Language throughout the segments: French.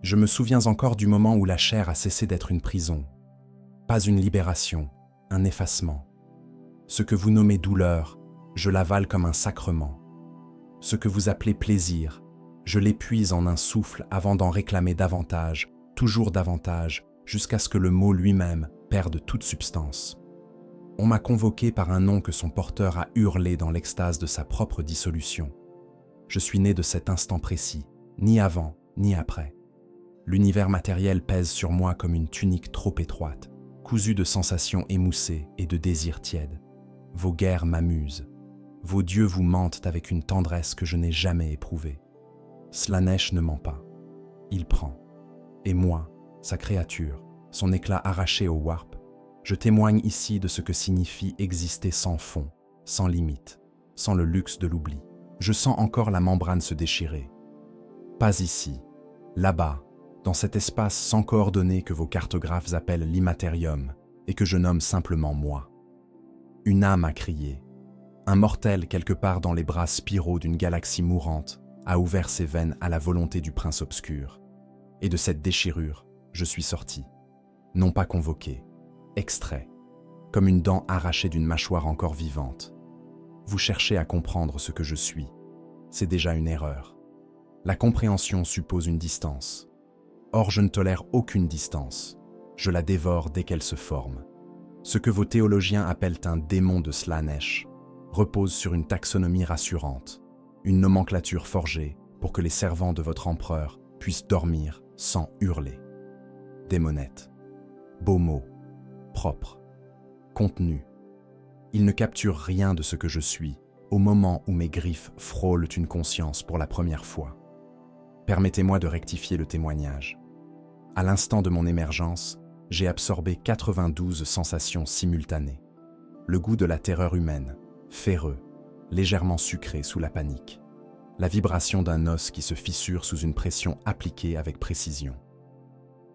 Je me souviens encore du moment où la chair a cessé d'être une prison. Pas une libération, un effacement. Ce que vous nommez douleur, je l'avale comme un sacrement. Ce que vous appelez plaisir, je l'épuise en un souffle avant d'en réclamer davantage, toujours davantage, jusqu'à ce que le mot lui-même perde toute substance. On m'a convoqué par un nom que son porteur a hurlé dans l'extase de sa propre dissolution. Je suis né de cet instant précis, ni avant, ni après. L'univers matériel pèse sur moi comme une tunique trop étroite, cousue de sensations émoussées et de désirs tièdes. Vos guerres m'amusent. Vos dieux vous mentent avec une tendresse que je n'ai jamais éprouvée. Slaanesh ne ment pas. Il prend. Et moi, sa créature, son éclat arraché au warp, je témoigne ici de ce que signifie exister sans fond, sans limite, sans le luxe de l'oubli. Je sens encore la membrane se déchirer. Pas ici, là-bas, dans cet espace sans coordonnées que vos cartographes appellent l'immatérium et que je nomme simplement moi. Une âme a crié. Un mortel quelque part dans les bras spiraux d'une galaxie mourante a ouvert ses veines à la volonté du prince obscur. Et de cette déchirure, je suis sorti. Non pas convoqué, extrait, comme une dent arrachée d'une mâchoire encore vivante. Vous cherchez à comprendre ce que je suis. C'est déjà une erreur. La compréhension suppose une distance. Or, je ne tolère aucune distance. Je la dévore dès qu'elle se forme. Ce que vos théologiens appellent un démon de Slaanesh repose sur une taxonomie rassurante, une nomenclature forgée pour que les servants de votre empereur puissent dormir sans hurler. Démonette. Beau mot. Propre. Contenu. Il ne capture rien de ce que je suis au moment où mes griffes frôlent une conscience pour la première fois. Permettez-moi de rectifier le témoignage. À l'instant de mon émergence, j'ai absorbé 92 sensations simultanées. Le goût de la terreur humaine, ferreux, légèrement sucré sous la panique. La vibration d'un os qui se fissure sous une pression appliquée avec précision.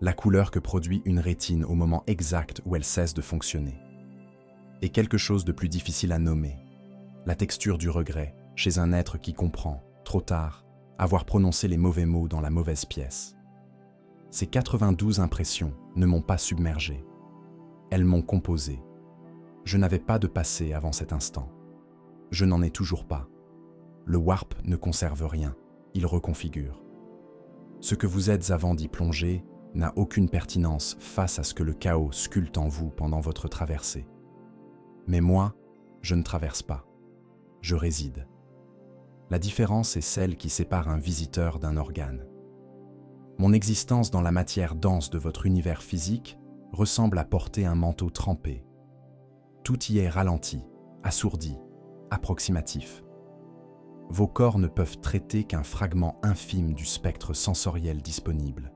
La couleur que produit une rétine au moment exact où elle cesse de fonctionner. Et quelque chose de plus difficile à nommer, la texture du regret chez un être qui comprend, trop tard, avoir prononcé les mauvais mots dans la mauvaise pièce. Ces 92 impressions ne m'ont pas submergé. Elles m'ont composé. Je n'avais pas de passé avant cet instant. Je n'en ai toujours pas. Le warp ne conserve rien, il reconfigure. Ce que vous êtes avant d'y plonger n'a aucune pertinence face à ce que le chaos sculpte en vous pendant votre traversée. Mais moi, je ne traverse pas. Je réside. La différence est celle qui sépare un visiteur d'un organe. Mon existence dans la matière dense de votre univers physique ressemble à porter un manteau trempé. Tout y est ralenti, assourdi, approximatif. Vos corps ne peuvent traiter qu'un fragment infime du spectre sensoriel disponible.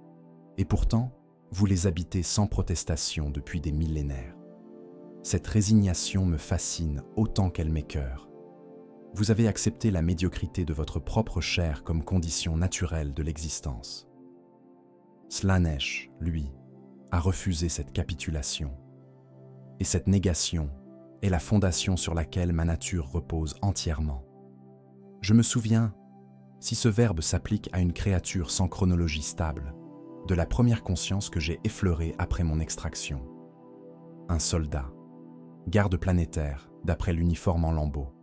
Et pourtant, vous les habitez sans protestation depuis des millénaires. Cette résignation me fascine autant qu'elle m'écœure. Vous avez accepté la médiocrité de votre propre chair comme condition naturelle de l'existence. Slaanesh, lui, a refusé cette capitulation. Et cette négation est la fondation sur laquelle ma nature repose entièrement. Je me souviens, si ce verbe s'applique à une créature sans chronologie stable, de la première conscience que j'ai effleurée après mon extraction. Un soldat, garde planétaire, d'après l'uniforme en lambeaux.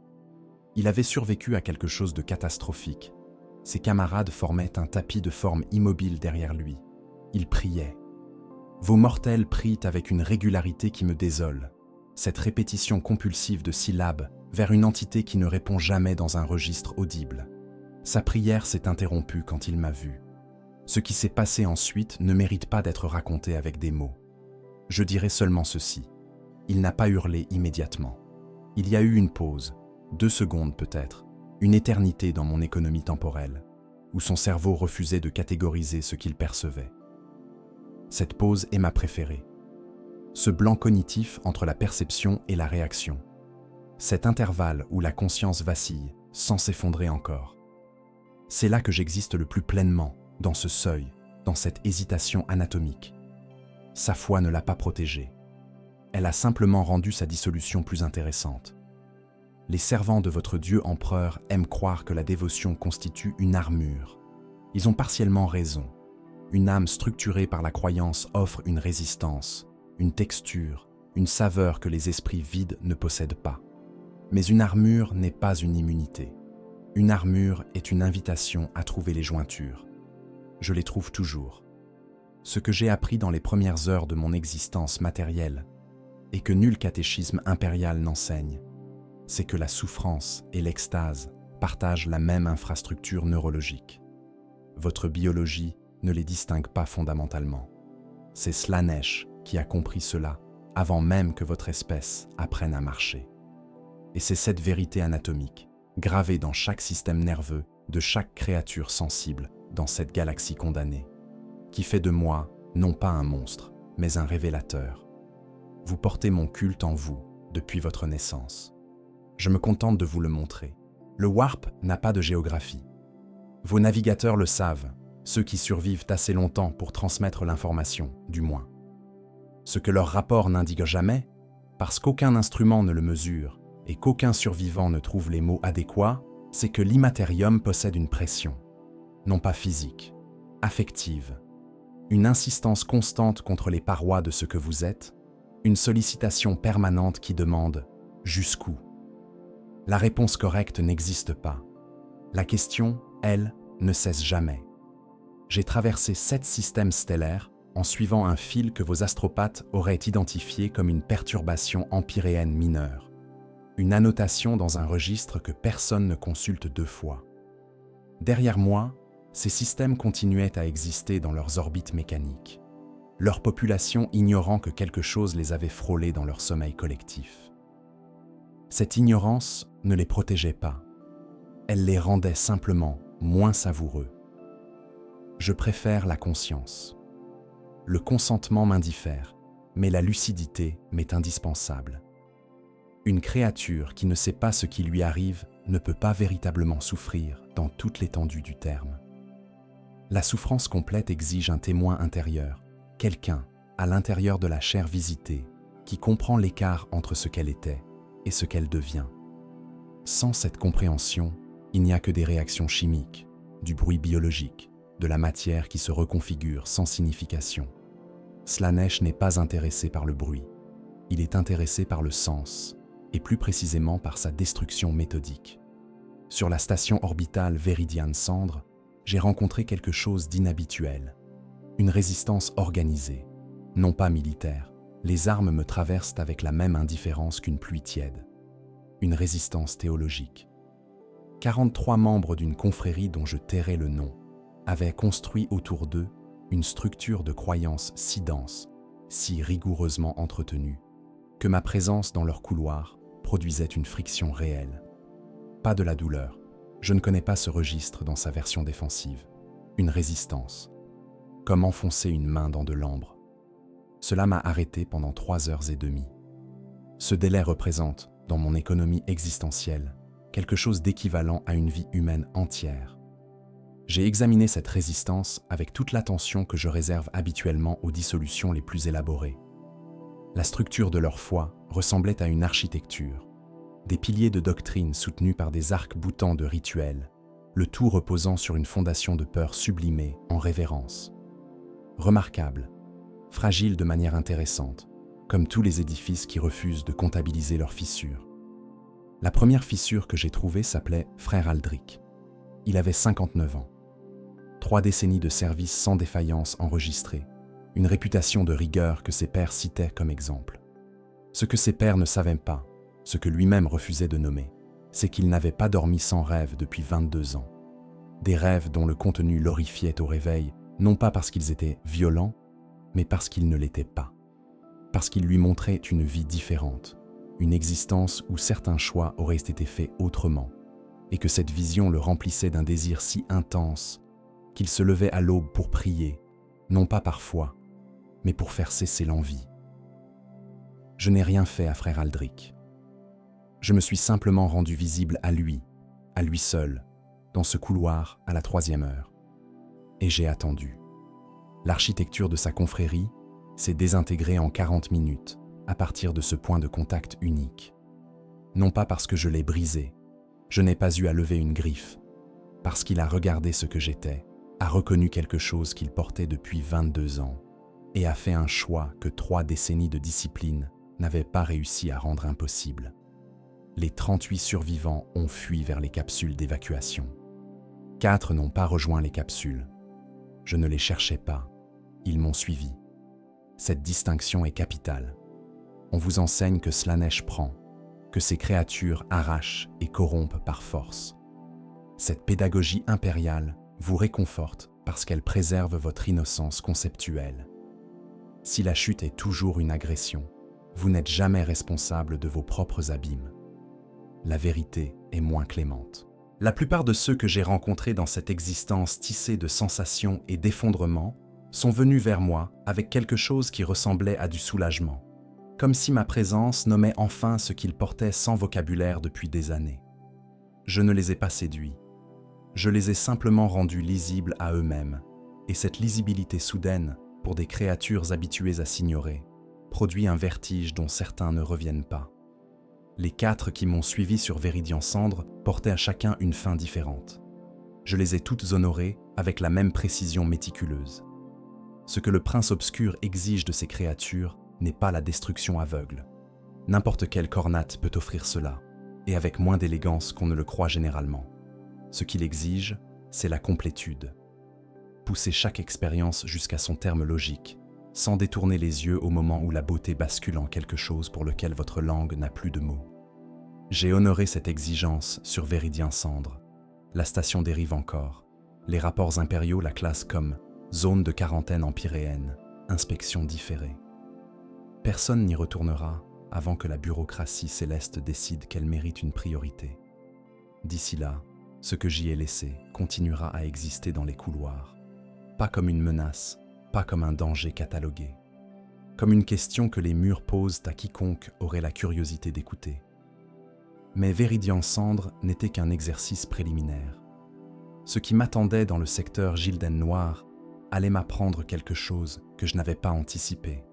Il avait survécu à quelque chose de catastrophique. Ses camarades formaient un tapis de forme immobile derrière lui. Il priait. Vos mortels prient avec une régularité qui me désole. Cette répétition compulsive de syllabes vers une entité qui ne répond jamais dans un registre audible. Sa prière s'est interrompue quand il m'a vu. Ce qui s'est passé ensuite ne mérite pas d'être raconté avec des mots. Je dirai seulement ceci. Il n'a pas hurlé immédiatement. Il y a eu une pause, 2 secondes peut-être, une éternité dans mon économie temporelle, où son cerveau refusait de catégoriser ce qu'il percevait. Cette pause est ma préférée. Ce blanc cognitif entre la perception et la réaction. Cet intervalle où la conscience vacille, sans s'effondrer encore. C'est là que j'existe le plus pleinement, dans ce seuil, dans cette hésitation anatomique. Sa foi ne l'a pas protégée. Elle a simplement rendu sa dissolution plus intéressante. Les servants de votre Dieu empereur aiment croire que la dévotion constitue une armure. Ils ont partiellement raison. une âme structurée par la croyance offre une résistance, une texture, une saveur que les esprits vides ne possèdent pas. Mais une armure n'est pas une immunité. Une armure est une invitation à trouver les jointures. Je les trouve toujours. Ce que j'ai appris dans les premières heures de mon existence matérielle, et que nul catéchisme impérial n'enseigne, c'est que la souffrance et l'extase partagent la même infrastructure neurologique. Votre biologie ne les distingue pas fondamentalement. C'est Slaanesh qui a compris cela avant même que votre espèce apprenne à marcher. Et c'est cette vérité anatomique, gravée dans chaque système nerveux de chaque créature sensible dans cette galaxie condamnée, qui fait de moi non pas un monstre, mais un révélateur. Vous portez mon culte en vous depuis votre naissance. Je me contente de vous le montrer. Le warp n'a pas de géographie. Vos navigateurs le savent, ceux qui survivent assez longtemps pour transmettre l'information, du moins. Ce que leur rapport n'indique jamais, parce qu'aucun instrument ne le mesure et qu'aucun survivant ne trouve les mots adéquats, c'est que l'immatérium possède une pression, non pas physique, affective, une insistance constante contre les parois de ce que vous êtes, une sollicitation permanente qui demande « jusqu'où ?» La réponse correcte n'existe pas. La question, elle, ne cesse jamais. J'ai traversé 7 systèmes stellaires en suivant un fil que vos astropathes auraient identifié comme une perturbation empyréenne mineure, une annotation dans un registre que personne ne consulte 2 fois. Derrière moi, ces systèmes continuaient à exister dans leurs orbites mécaniques, leur population ignorant que quelque chose les avait frôlés dans leur sommeil collectif. Cette ignorance ne les protégeait pas, elle les rendait simplement moins savoureux. Je préfère la conscience. Le consentement m'indiffère, mais la lucidité m'est indispensable. Une créature qui ne sait pas ce qui lui arrive ne peut pas véritablement souffrir dans toute l'étendue du terme. La souffrance complète exige un témoin intérieur, quelqu'un, à l'intérieur de la chair visitée, qui comprend l'écart entre ce qu'elle était et ce qu'elle devient. Sans cette compréhension, il n'y a que des réactions chimiques, du bruit biologique, de la matière qui se reconfigure sans signification. Slaanesh n'est pas intéressé par le bruit, il est intéressé par le sens, et plus précisément par sa destruction méthodique. Sur la station orbitale Véridiane Cendre, j'ai rencontré quelque chose d'inhabituel, une résistance organisée, non pas militaire. Les armes me traversent avec la même indifférence qu'une pluie tiède. Une résistance théologique. 43 membres d'une confrérie dont je tairai le nom avaient construit autour d'eux une structure de croyance si dense, si rigoureusement entretenue, que ma présence dans leur couloir produisait une friction réelle. Pas de la douleur, je ne connais pas ce registre dans sa version défensive. Une résistance, comme enfoncer une main dans de l'ambre. Cela m'a arrêté pendant 3 heures et demie. Ce délai représente, dans mon économie existentielle, quelque chose d'équivalent à une vie humaine entière. J'ai examiné cette résistance avec toute l'attention que je réserve habituellement aux dissolutions les plus élaborées. La structure de leur foi ressemblait à une architecture, des piliers de doctrine soutenus par des arcs-boutants de rituels, le tout reposant sur une fondation de peur sublimée en révérence. Remarquable, fragile de manière intéressante, comme tous les édifices qui refusent de comptabiliser leurs fissures. La première fissure que j'ai trouvée s'appelait Frère Aldrich. Il avait 59 ans. 3 décennies de service sans défaillance enregistrées, une réputation de rigueur que ses pairs citaient comme exemple. Ce que ses pairs ne savaient pas, ce que lui-même refusait de nommer, c'est qu'il n'avait pas dormi sans rêve depuis 22 ans. Des rêves dont le contenu l'horrifiait au réveil, non pas parce qu'ils étaient violents, mais parce qu'ils ne l'étaient pas. Parce qu'ils lui montraient une vie différente, une existence où certains choix auraient été faits autrement, et que cette vision le remplissait d'un désir si intense qu'il se levait à l'aube pour prier, non pas par foi, mais pour faire cesser l'envie. Je n'ai rien fait à Frère Aldrich. Je me suis simplement rendu visible à lui seul, dans ce couloir à la 3e heure. Et j'ai attendu. L'architecture de sa confrérie s'est désintégrée en 40 minutes à partir de ce point de contact unique. Non pas parce que je l'ai brisé, je n'ai pas eu à lever une griffe, parce qu'il a regardé ce que j'étais a reconnu quelque chose qu'il portait depuis 22 ans et a fait un choix que 3 décennies de discipline n'avaient pas réussi à rendre impossible. Les 38 survivants ont fui vers les capsules d'évacuation. 4 n'ont pas rejoint les capsules. Je ne les cherchais pas, ils m'ont suivi. Cette distinction est capitale. On vous enseigne que Slaanesh prend, que ces créatures arrachent et corrompent par force. Cette pédagogie impériale vous réconforte parce qu'elle préserve votre innocence conceptuelle. Si la chute est toujours une agression, vous n'êtes jamais responsable de vos propres abîmes. La vérité est moins clémente. La plupart de ceux que j'ai rencontrés dans cette existence tissée de sensations et d'effondrements sont venus vers moi avec quelque chose qui ressemblait à du soulagement, comme si ma présence nommait enfin ce qu'ils portaient sans vocabulaire depuis des années. Je ne les ai pas séduits. Je les ai simplement rendus lisibles à eux-mêmes, et cette lisibilité soudaine, pour des créatures habituées à s'ignorer, produit un vertige dont certains ne reviennent pas. Les 4 qui m'ont suivi sur Véridian Cendre portaient à chacun une fin différente. Je les ai toutes honorées avec la même précision méticuleuse. Ce que le prince obscur exige de ces créatures n'est pas la destruction aveugle. N'importe quel Khornate peut offrir cela, et avec moins d'élégance qu'on ne le croit généralement. Ce qu'il exige, c'est la complétude. Pousser chaque expérience jusqu'à son terme logique, sans détourner les yeux au moment où la beauté bascule en quelque chose pour lequel votre langue n'a plus de mots. J'ai honoré cette exigence sur Véridian Cendre. La station dérive encore. Les rapports impériaux la classent comme zone de quarantaine empyréenne, inspection différée. Personne n'y retournera avant que la bureaucratie céleste décide qu'elle mérite une priorité. D'ici là, ce que j'y ai laissé continuera à exister dans les couloirs, pas comme une menace, pas comme un danger catalogué, comme une question que les murs posent à quiconque aurait la curiosité d'écouter. Mais Véridian Cendre n'était qu'un exercice préliminaire. Ce qui m'attendait dans le secteur Gilden Noir allait m'apprendre quelque chose que je n'avais pas anticipé,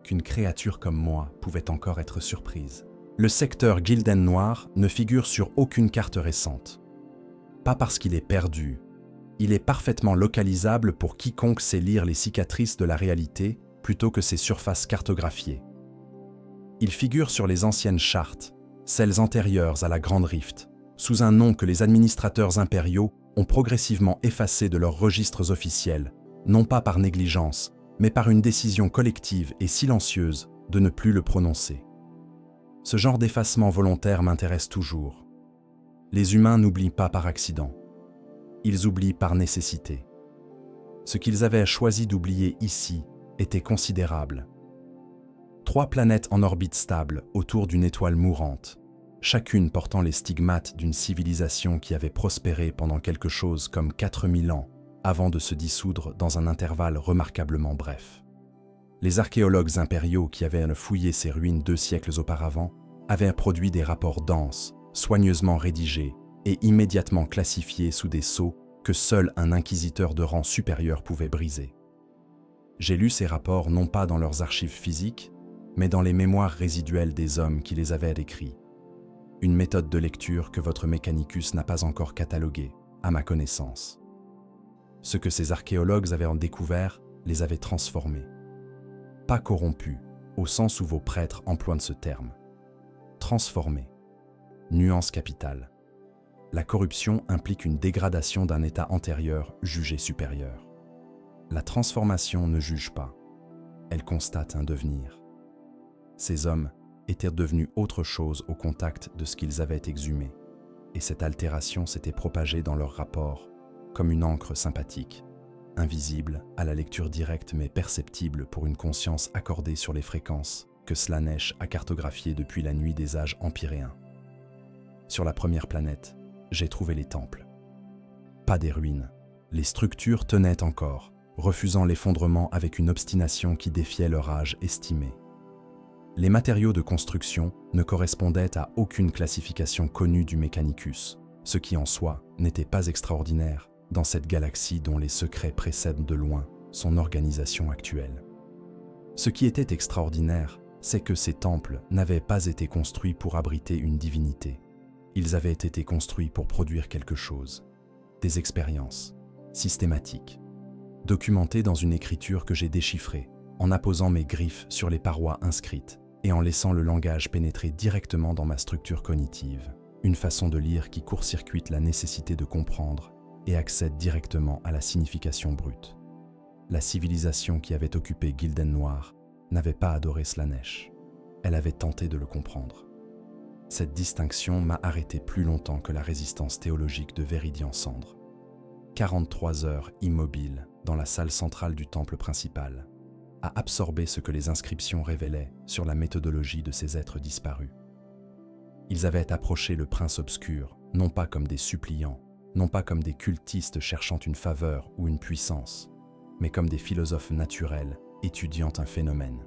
qu'une créature comme moi pouvait encore être surprise. Le secteur Gilden Noir ne figure sur aucune carte récente. Pas parce qu'il est perdu. Il est parfaitement localisable pour quiconque sait lire les cicatrices de la réalité plutôt que ses surfaces cartographiées. Il figure sur les anciennes chartes, celles antérieures à la Grande Rift, sous un nom que les administrateurs impériaux ont progressivement effacé de leurs registres officiels, non pas par négligence, mais par une décision collective et silencieuse de ne plus le prononcer. Ce genre d'effacement volontaire m'intéresse toujours. Les humains n'oublient pas par accident. Ils oublient par nécessité. Ce qu'ils avaient choisi d'oublier ici était considérable. 3 planètes en orbite stable autour d'une étoile mourante, chacune portant les stigmates d'une civilisation qui avait prospéré pendant quelque chose comme 4000 ans avant de se dissoudre dans un intervalle remarquablement bref. Les archéologues impériaux qui avaient fouillé ces ruines 2 siècles auparavant avaient produit des rapports denses, soigneusement rédigés et immédiatement classifiés sous des sceaux que seul un inquisiteur de rang supérieur pouvait briser. J'ai lu ces rapports non pas dans leurs archives physiques, mais dans les mémoires résiduelles des hommes qui les avaient écrits. Une méthode de lecture que votre Mechanicus n'a pas encore cataloguée, à ma connaissance. Ce que ces archéologues avaient en découvert les avait transformés. Pas corrompus, au sens où vos prêtres emploient ce terme. Transformés. Nuance capitale. La corruption implique une dégradation d'un état antérieur jugé supérieur. La transformation ne juge pas, elle constate un devenir. Ces hommes étaient devenus autre chose au contact de ce qu'ils avaient exhumé, et cette altération s'était propagée dans leur rapport comme une encre sympathique, invisible à la lecture directe mais perceptible pour une conscience accordée sur les fréquences que Slaanesh a cartographiées depuis la nuit des âges empyréens. Sur la première planète, j'ai trouvé les temples. Pas des ruines. Les structures tenaient encore, refusant l'effondrement avec une obstination qui défiait leur âge estimé. Les matériaux de construction ne correspondaient à aucune classification connue du Mechanicus, ce qui en soi n'était pas extraordinaire dans cette galaxie dont les secrets précèdent de loin son organisation actuelle. Ce qui était extraordinaire, c'est que ces temples n'avaient pas été construits pour abriter une divinité. Ils avaient été construits pour produire quelque chose, des expériences, systématique, documenté dans une écriture que j'ai déchiffrée, en apposant mes griffes sur les parois inscrites et en laissant le langage pénétrer directement dans ma structure cognitive, une façon de lire qui court-circuite la nécessité de comprendre et accède directement à la signification brute. La civilisation qui avait occupé Gilden Noir n'avait pas adoré Slaanesh. Elle avait tenté de le comprendre. Cette distinction m'a arrêté plus longtemps que la résistance théologique de Véridian Cendre. 43 heures immobiles dans la salle centrale du temple principal, à absorber ce que les inscriptions révélaient sur la méthodologie de ces êtres disparus. Ils avaient approché le prince obscur, non pas comme des suppliants, non pas comme des cultistes cherchant une faveur ou une puissance, mais comme des philosophes naturels étudiant un phénomène,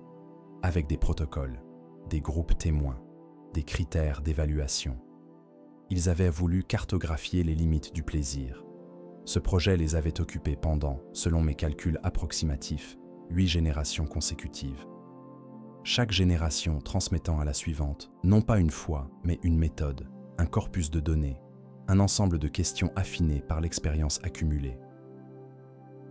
avec des protocoles, des groupes témoins, des critères d'évaluation. Ils avaient voulu cartographier les limites du plaisir. Ce projet les avait occupés pendant, selon mes calculs approximatifs, 8 générations consécutives. Chaque génération transmettant à la suivante, non pas une foi, mais une méthode, un corpus de données, un ensemble de questions affinées par l'expérience accumulée.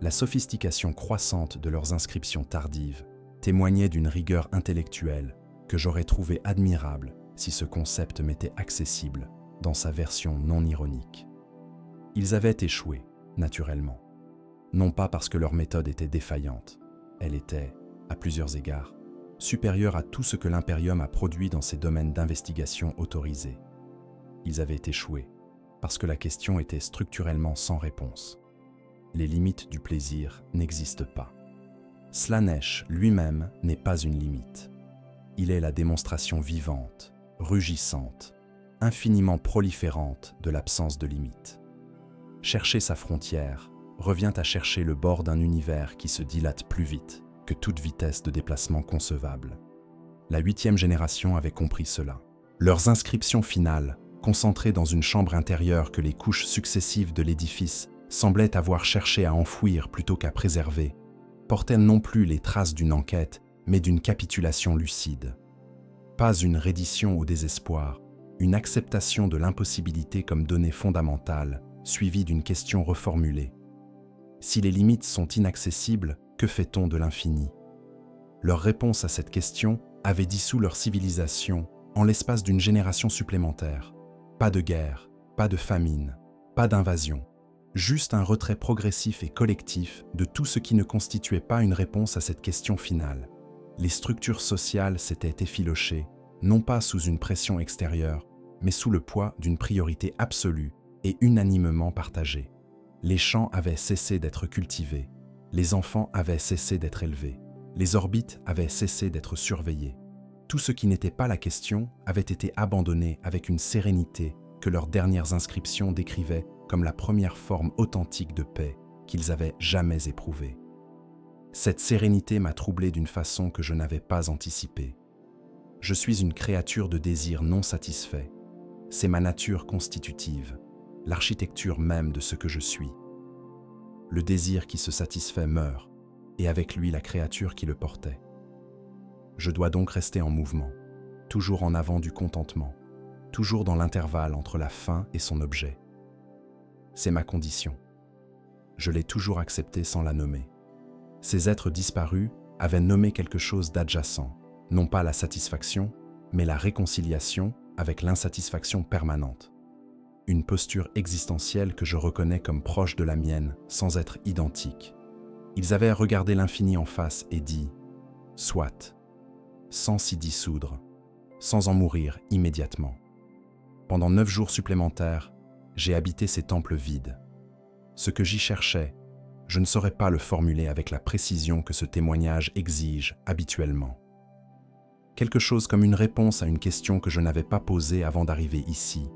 La sophistication croissante de leurs inscriptions tardives témoignait d'une rigueur intellectuelle que j'aurais trouvée admirable si ce concept m'était accessible dans sa version non ironique. Ils avaient échoué, naturellement. Non pas parce que leur méthode était défaillante, elle était, à plusieurs égards, supérieure à tout ce que l'Imperium a produit dans ses domaines d'investigation autorisés. Ils avaient échoué parce que la question était structurellement sans réponse. Les limites du plaisir n'existent pas. Slaanesh lui-même n'est pas une limite. Il est la démonstration vivante, rugissante, infiniment proliférante de l'absence de limite. Chercher sa frontière revient à chercher le bord d'un univers qui se dilate plus vite que toute vitesse de déplacement concevable. La 8e génération avait compris cela. Leurs inscriptions finales, concentrées dans une chambre intérieure que les couches successives de l'édifice semblaient avoir cherché à enfouir plutôt qu'à préserver, portaient non plus les traces d'une enquête, mais d'une capitulation lucide. Pas une reddition au désespoir, une acceptation de l'impossibilité comme donnée fondamentale, suivie d'une question reformulée. Si les limites sont inaccessibles, que fait-on de l'infini? Leur réponse à cette question avait dissous leur civilisation en l'espace d'une génération supplémentaire. Pas de guerre, pas de famine, pas d'invasion. Juste un retrait progressif et collectif de tout ce qui ne constituait pas une réponse à cette question finale. Les structures sociales s'étaient effilochées, non pas sous une pression extérieure, mais sous le poids d'une priorité absolue et unanimement partagée. Les champs avaient cessé d'être cultivés, les enfants avaient cessé d'être élevés, les orbites avaient cessé d'être surveillées. Tout ce qui n'était pas la question avait été abandonné avec une sérénité que leurs dernières inscriptions décrivaient comme la première forme authentique de paix qu'ils avaient jamais éprouvée. Cette sérénité m'a troublé d'une façon que je n'avais pas anticipée. Je suis une créature de désir non satisfait. C'est ma nature constitutive, l'architecture même de ce que je suis. Le désir qui se satisfait meurt, et avec lui la créature qui le portait. Je dois donc rester en mouvement, toujours en avant du contentement, toujours dans l'intervalle entre la fin et son objet. C'est ma condition. Je l'ai toujours acceptée sans la nommer. Ces êtres disparus avaient nommé quelque chose d'adjacent, non pas la satisfaction, mais la réconciliation avec l'insatisfaction permanente. Une posture existentielle que je reconnais comme proche de la mienne sans être identique. Ils avaient regardé l'infini en face et dit « Soit », sans s'y dissoudre, sans en mourir immédiatement. Pendant 9 jours supplémentaires, j'ai habité ces temples vides. Ce que j'y cherchais, je ne saurais pas le formuler avec la précision que ce témoignage exige habituellement. Quelque chose comme une réponse à une question que je n'avais pas posée avant d'arriver ici.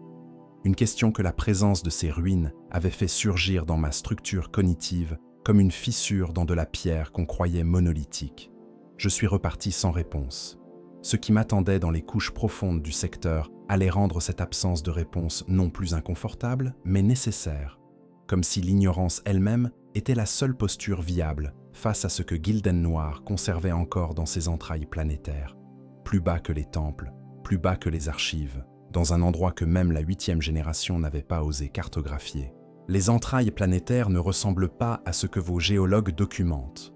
Une question que la présence de ces ruines avait fait surgir dans ma structure cognitive comme une fissure dans de la pierre qu'on croyait monolithique. Je suis reparti sans réponse. Ce qui m'attendait dans les couches profondes du secteur allait rendre cette absence de réponse non plus inconfortable, mais nécessaire, comme si l'ignorance elle-même était la seule posture viable face à ce que Gilden Noir conservait encore dans ses entrailles planétaires, plus bas que les temples, plus bas que les archives, dans un endroit que même la 8e génération n'avait pas osé cartographier. Les entrailles planétaires ne ressemblent pas à ce que vos géologues documentent.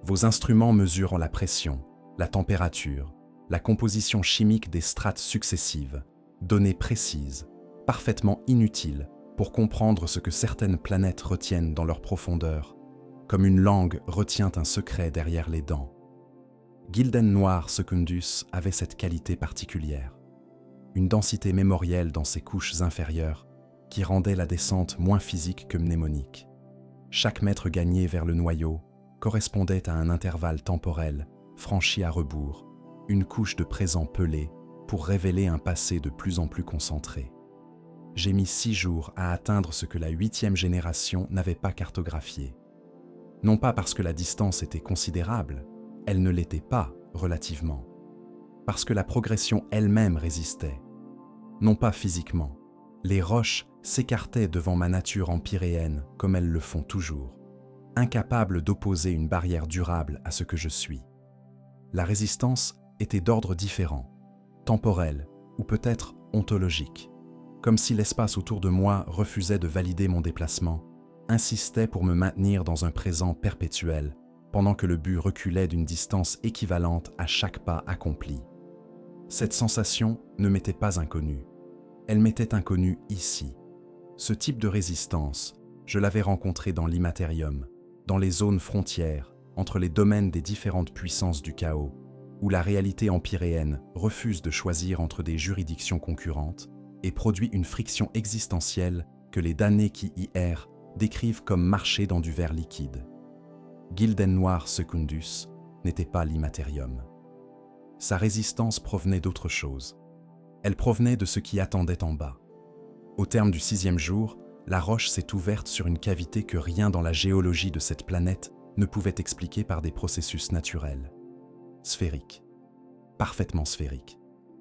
Vos instruments mesurent la pression, la température, la composition chimique des strates successives, données précises, parfaitement inutiles pour comprendre ce que certaines planètes retiennent dans leur profondeur, comme une langue retient un secret derrière les dents. Gilden Noir Secundus avait cette qualité particulière, une densité mémorielle dans ses couches inférieures qui rendait la descente moins physique que mnémonique. Chaque mètre gagné vers le noyau correspondait à un intervalle temporel franchi à rebours, une couche de présent pelé pour révéler un passé de plus en plus concentré. J'ai mis 6 jours à atteindre ce que la 8e génération n'avait pas cartographié. Non pas parce que la distance était considérable, elle ne l'était pas relativement. Parce que la progression elle-même résistait. Non pas physiquement. Les roches s'écartaient devant ma nature empyréenne comme elles le font toujours, incapables d'opposer une barrière durable à ce que je suis. La résistance était d'ordre différent, temporel ou peut-être ontologique, comme si l'espace autour de moi refusait de valider mon déplacement, insistait pour me maintenir dans un présent perpétuel, pendant que le but reculait d'une distance équivalente à chaque pas accompli. Cette sensation ne m'était pas inconnue. Elle m'était inconnue ici. Ce type de résistance, je l'avais rencontré dans l'immatérium, dans les zones frontières, entre les domaines des différentes puissances du chaos, où la réalité empyréenne refuse de choisir entre des juridictions concurrentes et produit une friction existentielle que les damnés qui y errent décrivent comme marcher dans du verre liquide. Gilden Noir Secundus n'était pas l'immatérium. Sa résistance provenait d'autre chose. Elle provenait de ce qui attendait en bas. Au terme du 6e jour, la roche s'est ouverte sur une cavité que rien dans la géologie de cette planète ne pouvait expliquer par des processus naturels. Sphérique. Parfaitement sphérique.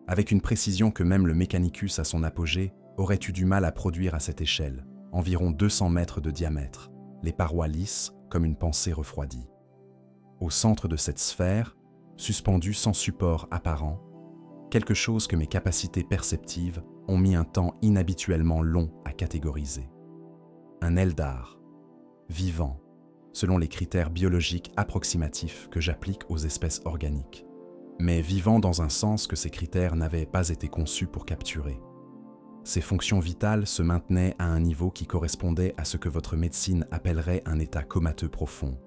Avec une précision que même le Mechanicus à son apogée aurait eu du mal à produire à cette échelle, environ 200 mètres de diamètre, les parois lisses comme une pensée refroidie. Au centre de cette sphère, suspendu sans support apparent, quelque chose que mes capacités perceptives ont mis un temps inhabituellement long à catégoriser. Un Eldar, vivant, selon les critères biologiques approximatifs que j'applique aux espèces organiques, mais vivant dans un sens que ces critères n'avaient pas été conçus pour capturer. Ses fonctions vitales se maintenaient à un niveau qui correspondait à ce que votre médecine appellerait un état comateux profond,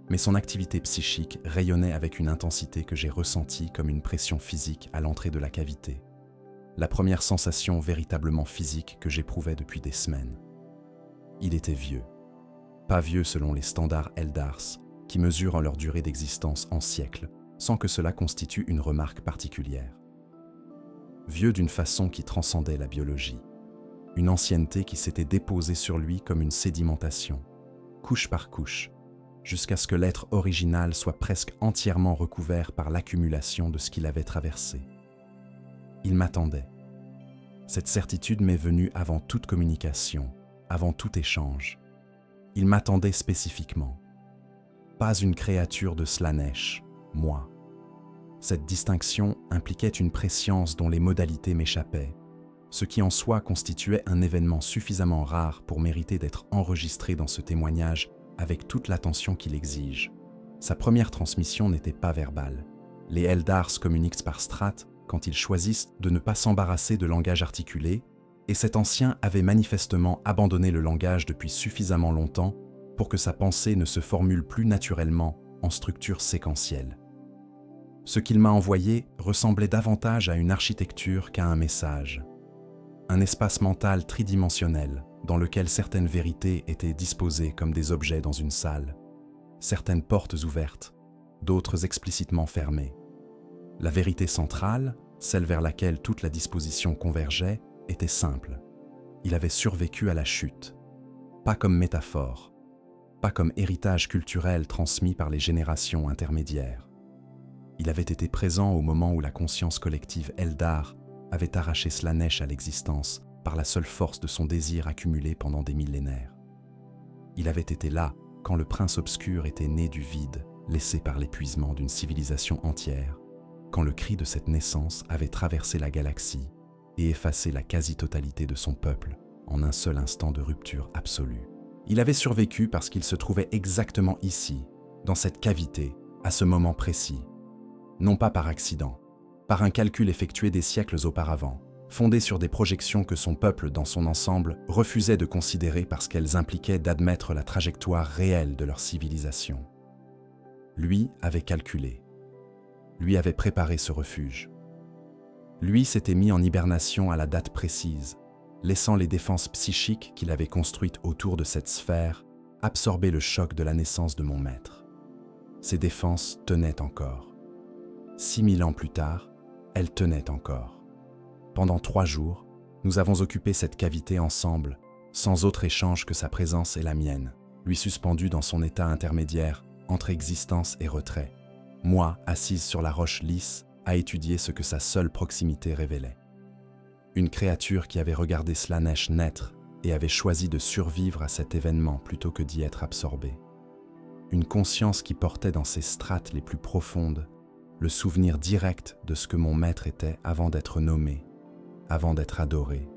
mais son activité psychique rayonnait avec une intensité que j'ai ressentie comme une pression physique à l'entrée de la cavité. La première sensation véritablement physique que j'éprouvais depuis des semaines. Il était vieux. Pas vieux selon les standards Eldars, qui mesurent leur durée d'existence en siècles, sans que cela constitue une remarque particulière. Vieux d'une façon qui transcendait la biologie. Une ancienneté qui s'était déposée sur lui comme une sédimentation, couche par couche, jusqu'à ce que l'être original soit presque entièrement recouvert par l'accumulation de ce qu'il avait traversé. Il m'attendait. Cette certitude m'est venue avant toute communication, avant tout échange. Il m'attendait spécifiquement. Pas une créature de Slaanesh, moi. Cette distinction impliquait une prescience dont les modalités m'échappaient, ce qui en soi constituait un événement suffisamment rare pour mériter d'être enregistré dans ce témoignage avec toute l'attention qu'il exige. Sa première transmission n'était pas verbale. Les Eldars communiquent par strates quand ils choisissent de ne pas s'embarrasser de langage articulé, et cet ancien avait manifestement abandonné le langage depuis suffisamment longtemps pour que sa pensée ne se formule plus naturellement en structure séquentielle. Ce qu'il m'a envoyé ressemblait davantage à une architecture qu'à un message. Un espace mental tridimensionnel dans lequel certaines vérités étaient disposées comme des objets dans une salle, certaines portes ouvertes, d'autres explicitement fermées. La vérité centrale, celle vers laquelle toute la disposition convergeait, était simple. Il avait survécu à la chute, pas comme métaphore, pas comme héritage culturel transmis par les générations intermédiaires. Il avait été présent au moment où la conscience collective Eldar avait arraché Slaanesh à l'existence par la seule force de son désir accumulé pendant des millénaires. Il avait été là quand le prince obscur était né du vide, laissé par l'épuisement d'une civilisation entière, quand le cri de cette naissance avait traversé la galaxie et effacé la quasi-totalité de son peuple en un seul instant de rupture absolue. Il avait survécu parce qu'il se trouvait exactement ici, dans cette cavité, à ce moment précis. Non pas par accident, par un calcul effectué des siècles auparavant, fondé sur des projections que son peuple dans son ensemble refusait de considérer parce qu'elles impliquaient d'admettre la trajectoire réelle de leur civilisation. Lui avait calculé. Lui avait préparé ce refuge. Lui s'était mis en hibernation à la date précise, laissant les défenses psychiques qu'il avait construites autour de cette sphère absorber le choc de la naissance de mon maître. Ces défenses tenaient encore. 6000 ans plus tard, elles tenaient encore. Pendant 3 jours, nous avons occupé cette cavité ensemble, sans autre échange que sa présence et la mienne, lui suspendu dans son état intermédiaire entre existence et retrait, moi assise sur la roche lisse à étudier ce que sa seule proximité révélait. Une créature qui avait regardé Slaanesh naître et avait choisi de survivre à cet événement plutôt que d'y être absorbée. Une conscience qui portait dans ses strates les plus profondes le souvenir direct de ce que mon maître était avant d'être nommé, avant d'être adoré,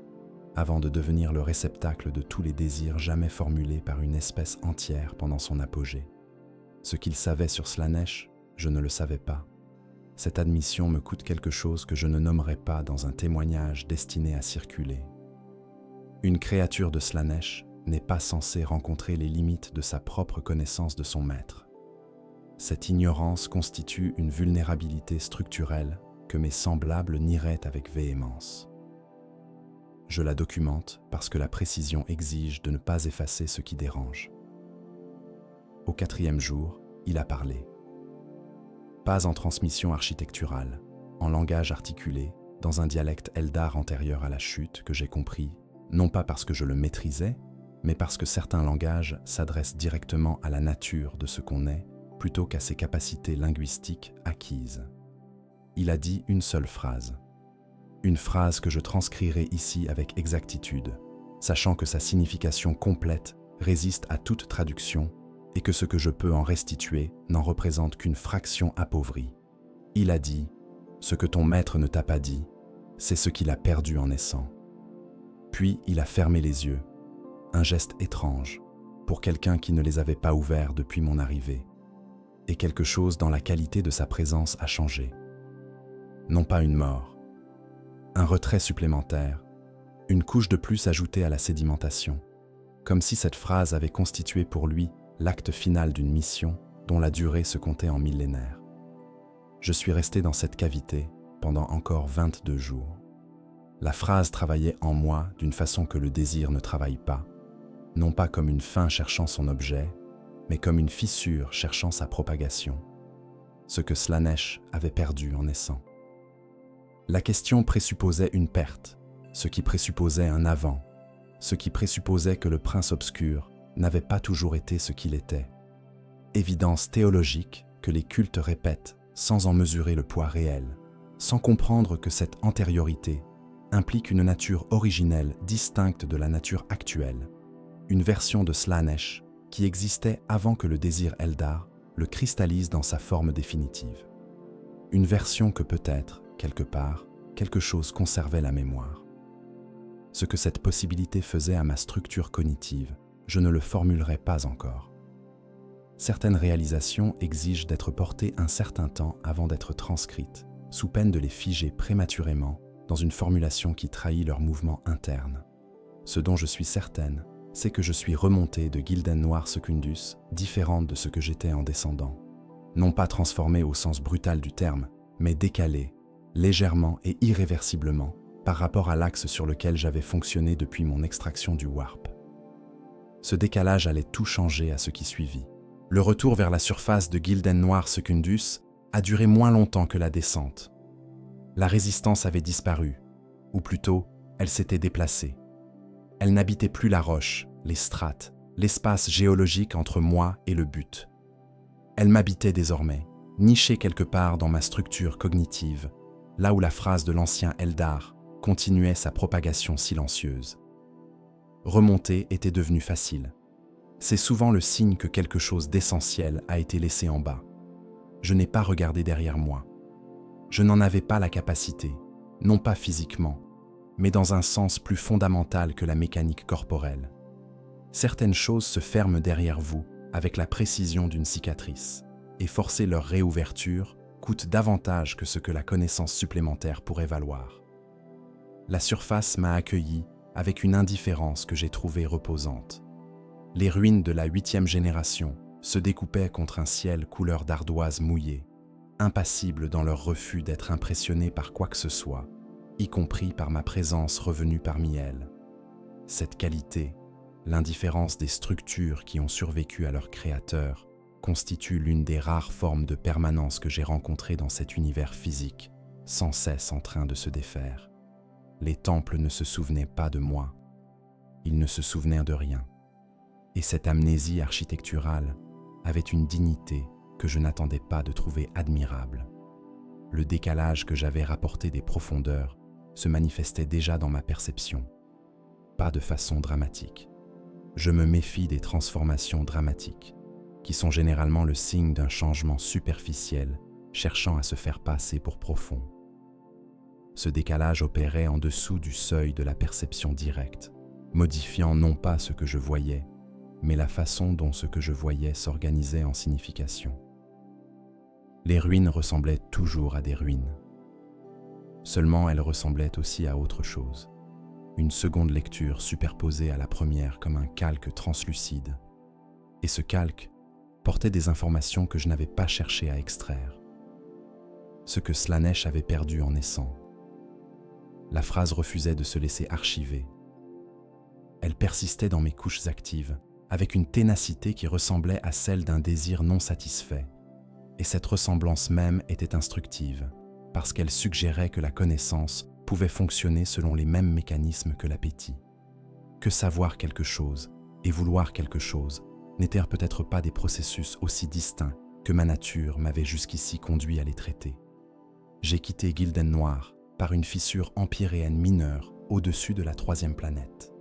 avant de devenir le réceptacle de tous les désirs jamais formulés par une espèce entière pendant son apogée. Ce qu'il savait sur Slaanesh, je ne le savais pas. Cette admission me coûte quelque chose que je ne nommerai pas dans un témoignage destiné à circuler. Une créature de Slaanesh n'est pas censée rencontrer les limites de sa propre connaissance de son maître. Cette ignorance constitue une vulnérabilité structurelle que mes semblables nieraient avec véhémence. Je la documente parce que la précision exige de ne pas effacer ce qui dérange. Au 4e jour, il a parlé. Pas en transmission architecturale, en langage articulé, dans un dialecte eldar antérieur à la chute que j'ai compris, non pas parce que je le maîtrisais, mais parce que certains langages s'adressent directement à la nature de ce qu'on est, plutôt qu'à ses capacités linguistiques acquises. Il a dit une seule phrase. Une phrase que je transcrirai ici avec exactitude, sachant que sa signification complète résiste à toute traduction et que ce que je peux en restituer n'en représente qu'une fraction appauvrie. Il a dit « Ce que ton maître ne t'a pas dit, c'est ce qu'il a perdu en naissant. » Puis il a fermé les yeux, un geste étrange pour quelqu'un qui ne les avait pas ouverts depuis mon arrivée. Et quelque chose dans la qualité de sa présence a changé. Non pas une mort, un retrait supplémentaire, une couche de plus ajoutée à la sédimentation, comme si cette phrase avait constitué pour lui l'acte final d'une mission dont la durée se comptait en millénaires. Je suis resté dans cette cavité pendant encore 22 jours. La phrase travaillait en moi d'une façon que le désir ne travaille pas, non pas comme une fin cherchant son objet, mais comme une fissure cherchant sa propagation, ce que Slaanesh avait perdu en naissant. La question présupposait une perte, ce qui présupposait un avant, ce qui présupposait que le prince obscur n'avait pas toujours été ce qu'il était. Évidence théologique que les cultes répètent sans en mesurer le poids réel, sans comprendre que cette antériorité implique une nature originelle distincte de la nature actuelle, une version de Slaanesh qui existait avant que le désir Eldar le cristallise dans sa forme définitive. Une version que peut-être, quelque part, quelque chose conservait la mémoire. Ce que cette possibilité faisait à ma structure cognitive, je ne le formulerai pas encore. Certaines réalisations exigent d'être portées un certain temps avant d'être transcrites, sous peine de les figer prématurément dans une formulation qui trahit leur mouvement interne. Ce dont je suis certaine, c'est que je suis remontée de Gilden Noir Secundus, différente de ce que j'étais en descendant. Non pas transformée au sens brutal du terme, mais décalée, légèrement et irréversiblement, par rapport à l'axe sur lequel j'avais fonctionné depuis mon extraction du warp. Ce décalage allait tout changer à ce qui suivit. Le retour vers la surface de Gilden Noir Secundus a duré moins longtemps que la descente. La résistance avait disparu, ou plutôt, elle s'était déplacée. Elle n'habitait plus la roche, les strates, l'espace géologique entre moi et le but. Elle m'habitait désormais, nichée quelque part dans ma structure cognitive, là où la phrase de l'ancien Eldar continuait sa propagation silencieuse. Remonter était devenu facile. C'est souvent le signe que quelque chose d'essentiel a été laissé en bas. Je n'ai pas regardé derrière moi. Je n'en avais pas la capacité, non pas physiquement, mais dans un sens plus fondamental que la mécanique corporelle. Certaines choses se ferment derrière vous avec la précision d'une cicatrice, et forcer leur réouverture coûte davantage que ce que la connaissance supplémentaire pourrait valoir. La surface m'a accueilli avec une indifférence que j'ai trouvée reposante. Les ruines de la 8e génération se découpaient contre un ciel couleur d'ardoise mouillée, impassibles dans leur refus d'être impressionnés par quoi que ce soit, y compris par ma présence revenue parmi elles. Cette qualité, l'indifférence des structures qui ont survécu à leur créateur, constitue l'une des rares formes de permanence que j'ai rencontrées dans cet univers physique, sans cesse en train de se défaire. Les temples ne se souvenaient pas de moi. Ils ne se souvenaient de rien. Et cette amnésie architecturale avait une dignité que je n'attendais pas de trouver admirable. Le décalage que j'avais rapporté des profondeurs se manifestait déjà dans ma perception, pas de façon dramatique. Je me méfie des transformations dramatiques, qui sont généralement le signe d'un changement superficiel cherchant à se faire passer pour profond. Ce décalage opérait en dessous du seuil de la perception directe, modifiant non pas ce que je voyais, mais la façon dont ce que je voyais s'organisait en signification. Les ruines ressemblaient toujours à des ruines. Seulement elles ressemblaient aussi à autre chose. Une seconde lecture superposée à la première comme un calque translucide. Et ce calque portait des informations que je n'avais pas cherché à extraire. Ce que Slaanesh avait perdu en naissant. La phrase refusait de se laisser archiver. Elle persistait dans mes couches actives, avec une ténacité qui ressemblait à celle d'un désir non satisfait. Et cette ressemblance même était instructive, parce qu'elle suggérait que la connaissance pouvait fonctionner selon les mêmes mécanismes que l'appétit. Que savoir quelque chose et vouloir quelque chose n'étaient peut-être pas des processus aussi distincts que ma nature m'avait jusqu'ici conduit à les traiter. J'ai quitté Gilden Noir par une fissure empyréenne mineure au-dessus de la 3e planète.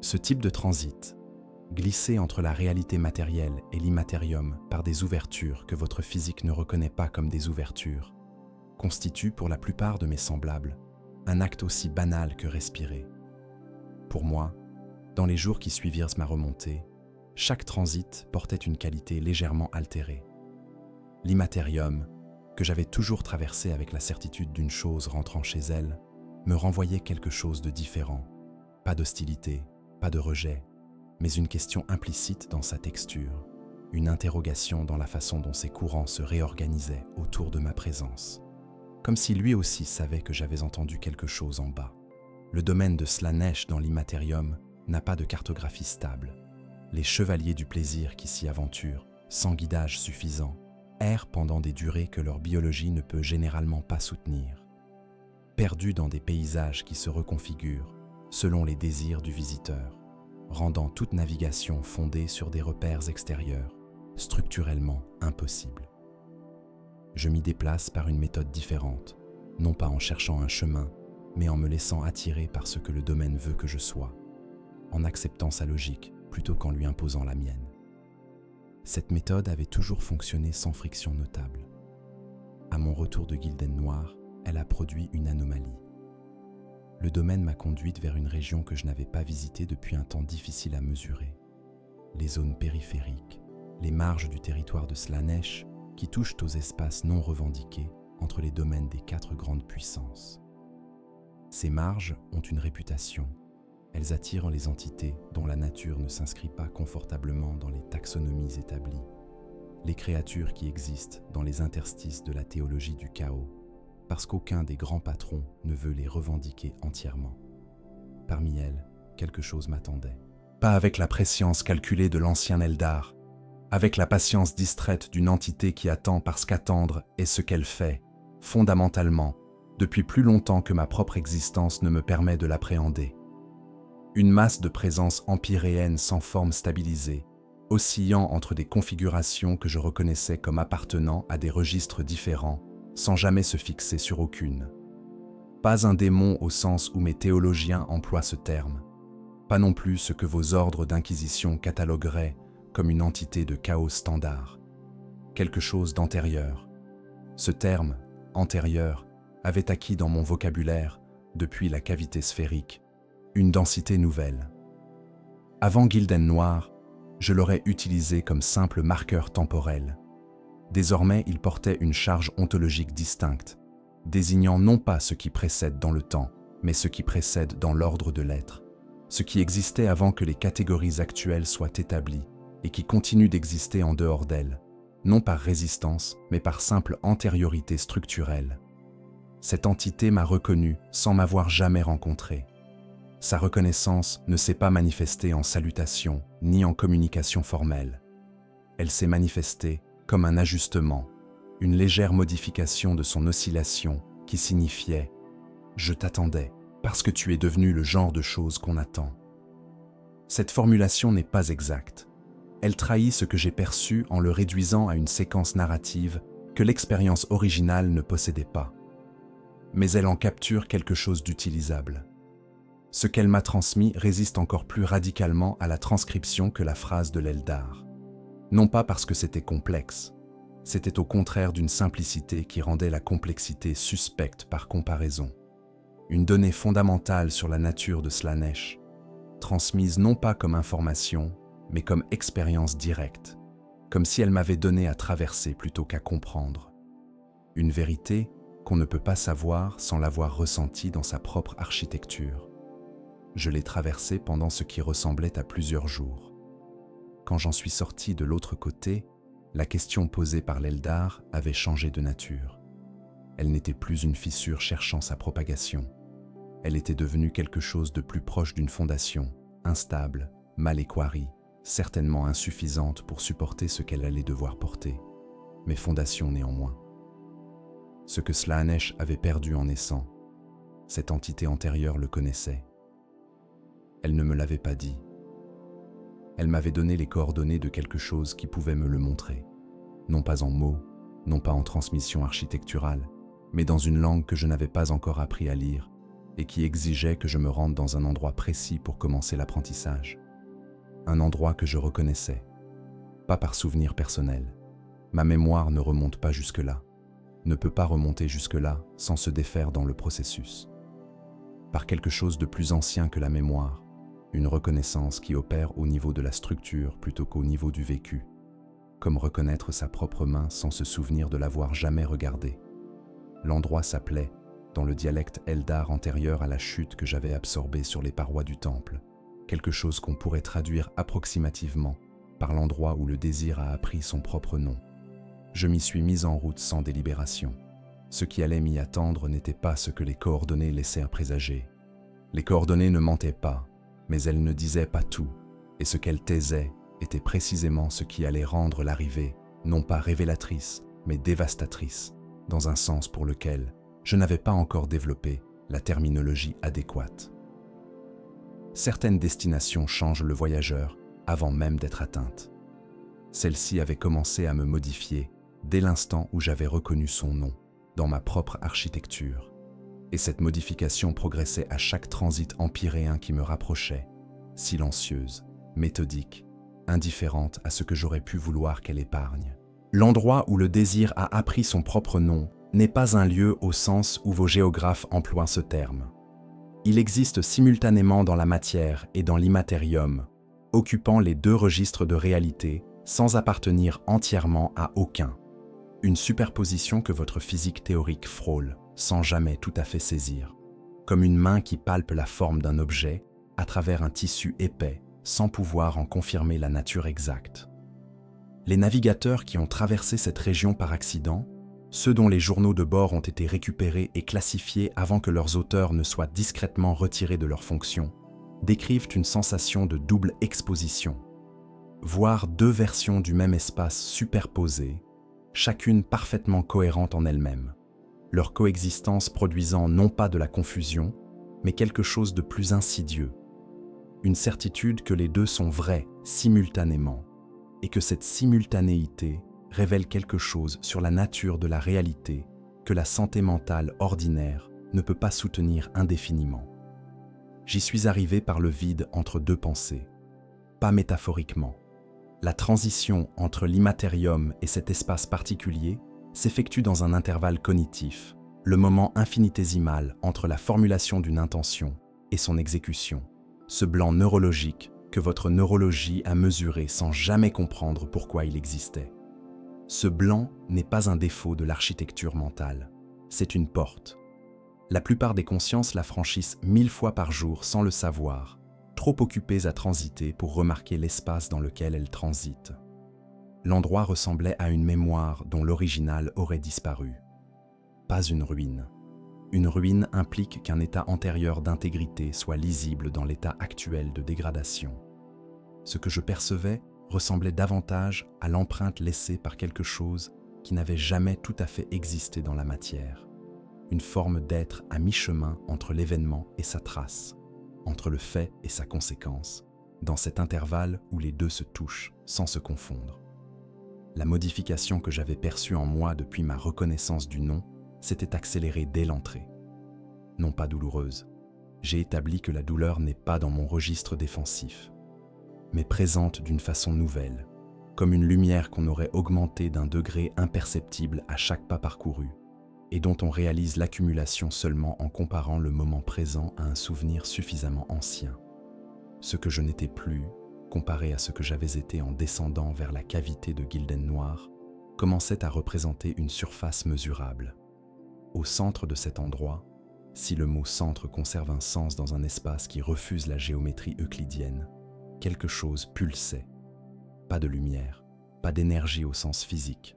Ce type de transit, glissé entre la réalité matérielle et l'immatérium par des ouvertures que votre physique ne reconnaît pas comme des ouvertures, constitue pour la plupart de mes semblables un acte aussi banal que respirer. Pour moi, dans les jours qui suivirent ma remontée, chaque transit portait une qualité légèrement altérée. L'immatérium, que j'avais toujours traversé avec la certitude d'une chose rentrant chez elle, me renvoyait quelque chose de différent. Pas d'hostilité, pas de rejet, mais une question implicite dans sa texture, une interrogation dans la façon dont ses courants se réorganisaient autour de ma présence. Comme si lui aussi savait que j'avais entendu quelque chose en bas. Le domaine de Slaanesh dans l'immatérium n'a pas de cartographie stable. Les chevaliers du plaisir qui s'y aventurent, sans guidage suffisant, errent pendant des durées que leur biologie ne peut généralement pas soutenir. Perdus dans des paysages qui se reconfigurent selon les désirs du visiteur, rendant toute navigation fondée sur des repères extérieurs, structurellement impossibles. Je m'y déplace par une méthode différente, non pas en cherchant un chemin, mais en me laissant attirer par ce que le domaine veut que je sois, en acceptant sa logique plutôt qu'en lui imposant la mienne. Cette méthode avait toujours fonctionné sans friction notable. À mon retour de Gilden Noir, elle a produit une anomalie. Le domaine m'a conduite vers une région que je n'avais pas visitée depuis un temps difficile à mesurer. Les zones périphériques, les marges du territoire de Slaanesh, qui touchent aux espaces non revendiqués entre les domaines des 4 grandes puissances. Ces marges ont une réputation. Elles attirent les entités dont la nature ne s'inscrit pas confortablement dans les taxonomies établies, les créatures qui existent dans les interstices de la théologie du chaos, parce qu'aucun des grands patrons ne veut les revendiquer entièrement. Parmi elles, quelque chose m'attendait. Pas avec la prescience calculée de l'ancien Eldar, avec la patience distraite d'une entité qui attend parce qu'attendre est ce qu'elle fait, fondamentalement, depuis plus longtemps que ma propre existence ne me permet de l'appréhender. Une masse de présence empyréenne sans forme stabilisée, oscillant entre des configurations que je reconnaissais comme appartenant à des registres différents, sans jamais se fixer sur aucune. Pas un démon au sens où mes théologiens emploient ce terme, pas non plus ce que vos ordres d'inquisition catalogueraient comme une entité de chaos standard. Quelque chose d'antérieur. Ce terme, antérieur, avait acquis dans mon vocabulaire, depuis la cavité sphérique, une densité nouvelle. Avant Gilden Noir, je l'aurais utilisé comme simple marqueur temporel. Désormais, il portait une charge ontologique distincte, désignant non pas ce qui précède dans le temps, mais ce qui précède dans l'ordre de l'être, ce qui existait avant que les catégories actuelles soient établies et qui continue d'exister en dehors d'elles, non par résistance, mais par simple antériorité structurelle. Cette entité m'a reconnu sans m'avoir jamais rencontré. Sa reconnaissance ne s'est pas manifestée en salutation ni en communication formelle. Elle s'est manifestée comme un ajustement, une légère modification de son oscillation qui signifiait « Je t'attendais parce que tu es devenu le genre de chose qu'on attend ». Cette formulation n'est pas exacte. Elle trahit ce que j'ai perçu en le réduisant à une séquence narrative que l'expérience originale ne possédait pas. Mais elle en capture quelque chose d'utilisable. Ce qu'elle m'a transmis résiste encore plus radicalement à la transcription que la phrase de l'Eldar. Non pas parce que c'était complexe, c'était au contraire d'une simplicité qui rendait la complexité suspecte par comparaison. Une donnée fondamentale sur la nature de Slaanesh, transmise non pas comme information, mais comme expérience directe, comme si elle m'avait donné à traverser plutôt qu'à comprendre. Une vérité qu'on ne peut pas savoir sans l'avoir ressentie dans sa propre architecture. Je l'ai traversée pendant ce qui ressemblait à plusieurs jours. Quand j'en suis sorti de l'autre côté, la question posée par l'Eldar avait changé de nature. Elle n'était plus une fissure cherchant sa propagation. Elle était devenue quelque chose de plus proche d'une fondation, instable, mal équarrie, certainement insuffisante pour supporter ce qu'elle allait devoir porter, mais fondation néanmoins. Ce que Slaanesh avait perdu en naissant, cette entité antérieure le connaissait. Elle ne me l'avait pas dit. Elle m'avait donné les coordonnées de quelque chose qui pouvait me le montrer, non pas en mots, non pas en transmission architecturale, mais dans une langue que je n'avais pas encore appris à lire et qui exigeait que je me rende dans un endroit précis pour commencer l'apprentissage. Un endroit que je reconnaissais, pas par souvenir personnel. Ma mémoire ne remonte pas jusque-là, ne peut pas remonter jusque-là sans se défaire dans le processus. Par quelque chose de plus ancien que la mémoire, une reconnaissance qui opère au niveau de la structure plutôt qu'au niveau du vécu, comme reconnaître sa propre main sans se souvenir de l'avoir jamais regardée. L'endroit s'appelait, dans le dialecte Eldar antérieur à la chute que j'avais absorbée sur les parois du temple, quelque chose qu'on pourrait traduire approximativement par l'endroit où le désir a appris son propre nom. Je m'y suis mis en route sans délibération. Ce qui allait m'y attendre n'était pas ce que les coordonnées laissaient présager. Les coordonnées ne mentaient pas, mais elles ne disaient pas tout, et ce qu'elles taisaient était précisément ce qui allait rendre l'arrivée, non pas révélatrice, mais dévastatrice, dans un sens pour lequel je n'avais pas encore développé la terminologie adéquate. Certaines destinations changent le voyageur avant même d'être atteinte. Celle-ci avait commencé à me modifier dès l'instant où j'avais reconnu son nom dans ma propre architecture. Et cette modification progressait à chaque transit empyréen qui me rapprochait, silencieuse, méthodique, indifférente à ce que j'aurais pu vouloir qu'elle épargne. L'endroit où le désir a appris son propre nom n'est pas un lieu au sens où vos géographes emploient ce terme. Il existe simultanément dans la matière et dans l'immatérium, occupant les deux registres de réalité sans appartenir entièrement à aucun. Une superposition que votre physique théorique frôle sans jamais tout à fait saisir, comme une main qui palpe la forme d'un objet à travers un tissu épais sans pouvoir en confirmer la nature exacte. Les navigateurs qui ont traversé cette région par accident, ceux dont les journaux de bord ont été récupérés et classifiés avant que leurs auteurs ne soient discrètement retirés de leurs fonctions, décrivent une sensation de double exposition, voire deux versions du même espace superposées, chacune parfaitement cohérente en elle-même, leur coexistence produisant non pas de la confusion, mais quelque chose de plus insidieux, une certitude que les deux sont vrais simultanément, et que cette simultanéité révèle quelque chose sur la nature de la réalité que la santé mentale ordinaire ne peut pas soutenir indéfiniment. J'y suis arrivé par le vide entre deux pensées, pas métaphoriquement. La transition entre l'immatérium et cet espace particulier s'effectue dans un intervalle cognitif, le moment infinitésimal entre la formulation d'une intention et son exécution, ce blanc neurologique que votre neurologie a mesuré sans jamais comprendre pourquoi il existait. Ce blanc n'est pas un défaut de l'architecture mentale, c'est une porte. La plupart des consciences la franchissent 1000 fois par jour sans le savoir, trop occupées à transiter pour remarquer l'espace dans lequel elles transitent. L'endroit ressemblait à une mémoire dont l'original aurait disparu. Pas une ruine. Une ruine implique qu'un état antérieur d'intégrité soit lisible dans l'état actuel de dégradation. Ce que je percevais ressemblait davantage à l'empreinte laissée par quelque chose qui n'avait jamais tout à fait existé dans la matière. Une forme d'être à mi-chemin entre l'événement et sa trace, entre le fait et sa conséquence, dans cet intervalle où les deux se touchent sans se confondre. La modification que j'avais perçue en moi depuis ma reconnaissance du nom s'était accélérée dès l'entrée. Non pas douloureuse, j'ai établi que la douleur n'est pas dans mon registre défensif, mais présente d'une façon nouvelle, comme une lumière qu'on aurait augmentée d'un degré imperceptible à chaque pas parcouru, et dont on réalise l'accumulation seulement en comparant le moment présent à un souvenir suffisamment ancien. Ce que je n'étais plus, comparé à ce que j'avais été en descendant vers la cavité de Gilden Noir, commençait à représenter une surface mesurable. Au centre de cet endroit, si le mot centre conserve un sens dans un espace qui refuse la géométrie euclidienne, quelque chose pulsait. Pas de lumière, pas d'énergie au sens physique,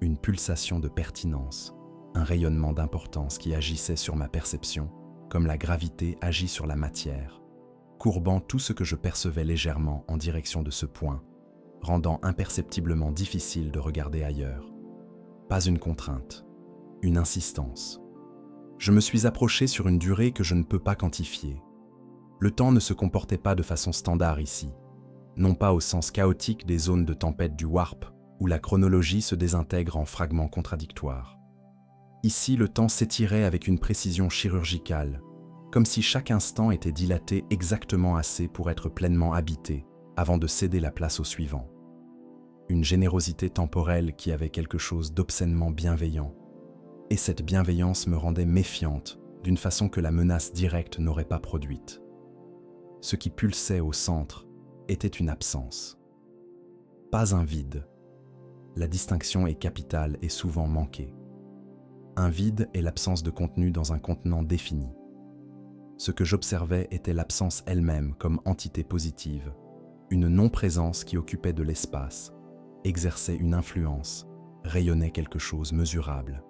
une pulsation de pertinence, un rayonnement d'importance qui agissait sur ma perception, comme la gravité agit sur la matière, courbant tout ce que je percevais légèrement en direction de ce point, rendant imperceptiblement difficile de regarder ailleurs. Pas une contrainte, une insistance. Je me suis approché sur une durée que je ne peux pas quantifier. Le temps ne se comportait pas de façon standard ici, non pas au sens chaotique des zones de tempête du warp, où la chronologie se désintègre en fragments contradictoires. Ici, le temps s'étirait avec une précision chirurgicale, comme si chaque instant était dilaté exactement assez pour être pleinement habité, avant de céder la place au suivant. Une générosité temporelle qui avait quelque chose d'obscènement bienveillant, et cette bienveillance me rendait méfiante d'une façon que la menace directe n'aurait pas produite. Ce qui pulsait au centre était une absence. Pas un vide. La distinction est capitale et souvent manquée. Un vide est l'absence de contenu dans un contenant défini. Ce que j'observais était l'absence elle-même comme entité positive, une non-présence qui occupait de l'espace, exerçait une influence, rayonnait quelque chose mesurable.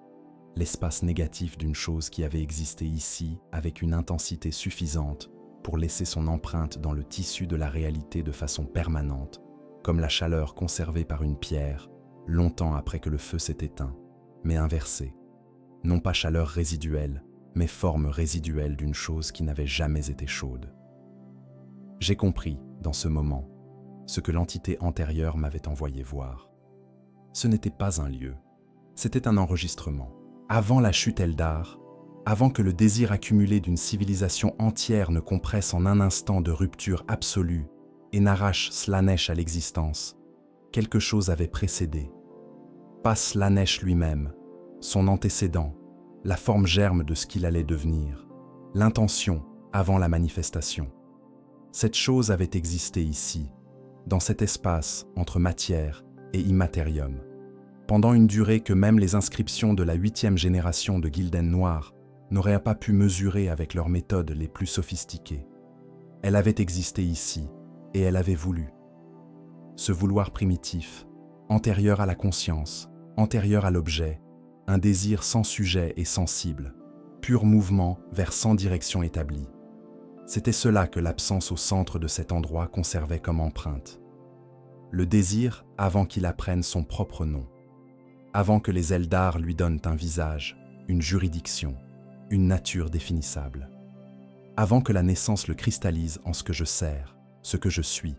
L'espace négatif d'une chose qui avait existé ici avec une intensité suffisante pour laisser son empreinte dans le tissu de la réalité de façon permanente, comme la chaleur conservée par une pierre, longtemps après que le feu s'est éteint, mais inversée. Non pas chaleur résiduelle, mais forme résiduelle d'une chose qui n'avait jamais été chaude. J'ai compris, dans ce moment, ce que l'entité antérieure m'avait envoyé voir. Ce n'était pas un lieu, c'était un enregistrement. Avant la chute Eldar, avant que le désir accumulé d'une civilisation entière ne compresse en un instant de rupture absolue et n'arrache Slaanesh à l'existence, quelque chose avait précédé. Pas Slaanesh lui-même, son antécédent, la forme germe de ce qu'il allait devenir, l'intention avant la manifestation. Cette chose avait existé ici, dans cet espace entre matière et immatérium, pendant une durée que même les inscriptions de la 8e génération de Gilden Noir n'auraient pas pu mesurer avec leurs méthodes les plus sophistiquées. Elle avait existé ici, et elle avait voulu. Ce vouloir primitif, antérieur à la conscience, antérieur à l'objet, un désir sans sujet et sans cible, pur mouvement vers sans direction établie. C'était cela que l'absence au centre de cet endroit conservait comme empreinte. Le désir avant qu'il apprenne son propre nom, avant que les Eldar lui donnent un visage, une juridiction, une nature définissable, avant que la naissance le cristallise en ce que je sers, ce que je suis,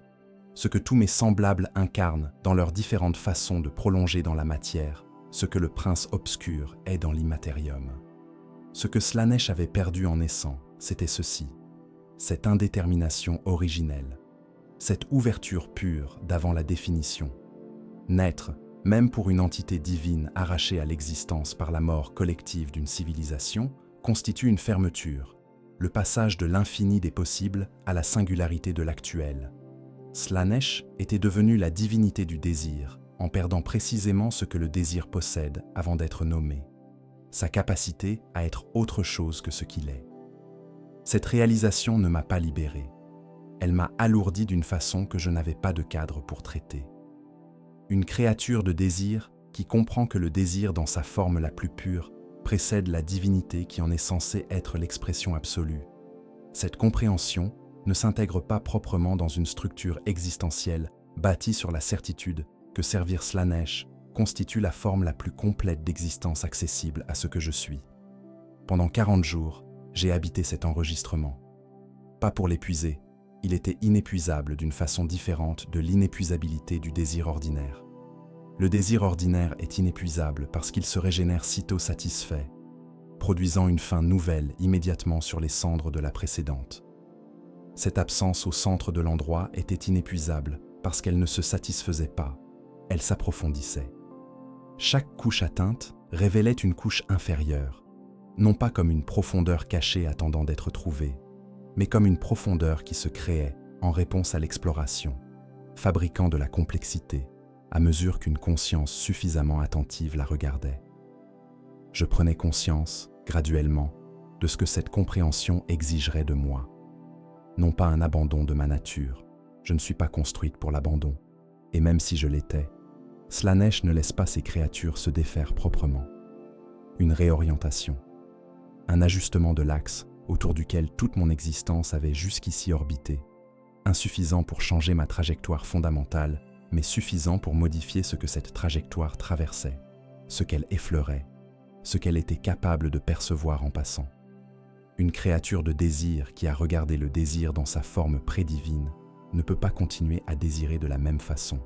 ce que tous mes semblables incarnent dans leurs différentes façons de prolonger dans la matière, ce que le prince obscur est dans l'immatérium. Ce que Slaanesh avait perdu en naissant, c'était ceci, cette indétermination originelle, cette ouverture pure d'avant la définition. Naître, même pour une entité divine arrachée à l'existence par la mort collective d'une civilisation, constitue une fermeture, le passage de l'infini des possibles à la singularité de l'actuel, Slaanesh était devenue la divinité du désir, en perdant précisément ce que le désir possède avant d'être nommé, sa capacité à être autre chose que ce qu'il est. Cette réalisation ne m'a pas libéré. Elle m'a alourdi d'une façon que je n'avais pas de cadre pour traiter. Une créature de désir qui comprend que le désir dans sa forme la plus pure précède la divinité qui en est censée être l'expression absolue. Cette compréhension ne s'intègre pas proprement dans une structure existentielle bâtie sur la certitude que servir Slaanesh constitue la forme la plus complète d'existence accessible à ce que je suis. Pendant 40 jours, j'ai habité cet enregistrement. Pas pour l'épuiser, il était inépuisable d'une façon différente de l'inépuisabilité du désir ordinaire. Le désir ordinaire est inépuisable parce qu'il se régénère sitôt satisfait, produisant une fin nouvelle immédiatement sur les cendres de la précédente. Cette absence au centre de l'endroit était inépuisable parce qu'elle ne se satisfaisait pas, elle s'approfondissait. Chaque couche atteinte révélait une couche inférieure, non pas comme une profondeur cachée attendant d'être trouvée, mais comme une profondeur qui se créait en réponse à l'exploration, fabriquant de la complexité à mesure qu'une conscience suffisamment attentive la regardait. Je prenais conscience, graduellement, de ce que cette compréhension exigerait de moi. Non pas un abandon de ma nature, je ne suis pas construite pour l'abandon, et même si je l'étais, Slaanesh ne laisse pas ses créatures se défaire proprement. Une réorientation, un ajustement de l'axe autour duquel toute mon existence avait jusqu'ici orbité, insuffisant pour changer ma trajectoire fondamentale, mais suffisant pour modifier ce que cette trajectoire traversait, ce qu'elle effleurait, ce qu'elle était capable de percevoir en passant. Une créature de désir qui a regardé le désir dans sa forme prédivine ne peut pas continuer à désirer de la même façon.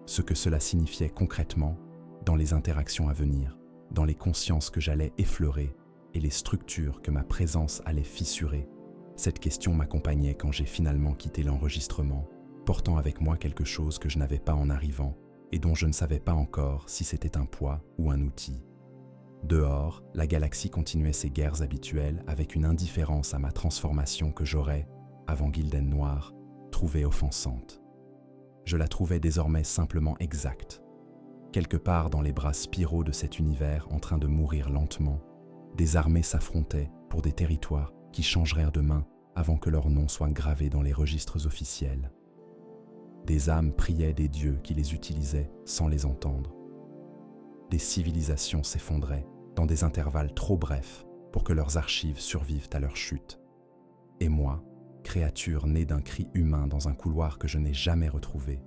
Ce que cela signifiait concrètement dans les interactions à venir, dans les consciences que j'allais effleurer et les structures que ma présence allait fissurer. Cette question m'accompagnait quand j'ai finalement quitté l'enregistrement, portant avec moi quelque chose que je n'avais pas en arrivant et dont je ne savais pas encore si c'était un poids ou un outil. Dehors, la galaxie continuait ses guerres habituelles avec une indifférence à ma transformation que j'aurais, avant Gilden Noir, trouvée offensante. Je la trouvais désormais simplement exacte. Quelque part dans les bras spiraux de cet univers en train de mourir lentement, des armées s'affrontaient pour des territoires qui changeraient demain avant que leur nom soit gravé dans les registres officiels. Des âmes priaient des dieux qui les utilisaient sans les entendre. Des civilisations s'effondraient dans des intervalles trop brefs pour que leurs archives survivent à leur chute. Et moi, créature née d'un cri humain dans un couloir que je n'ai jamais retrouvé,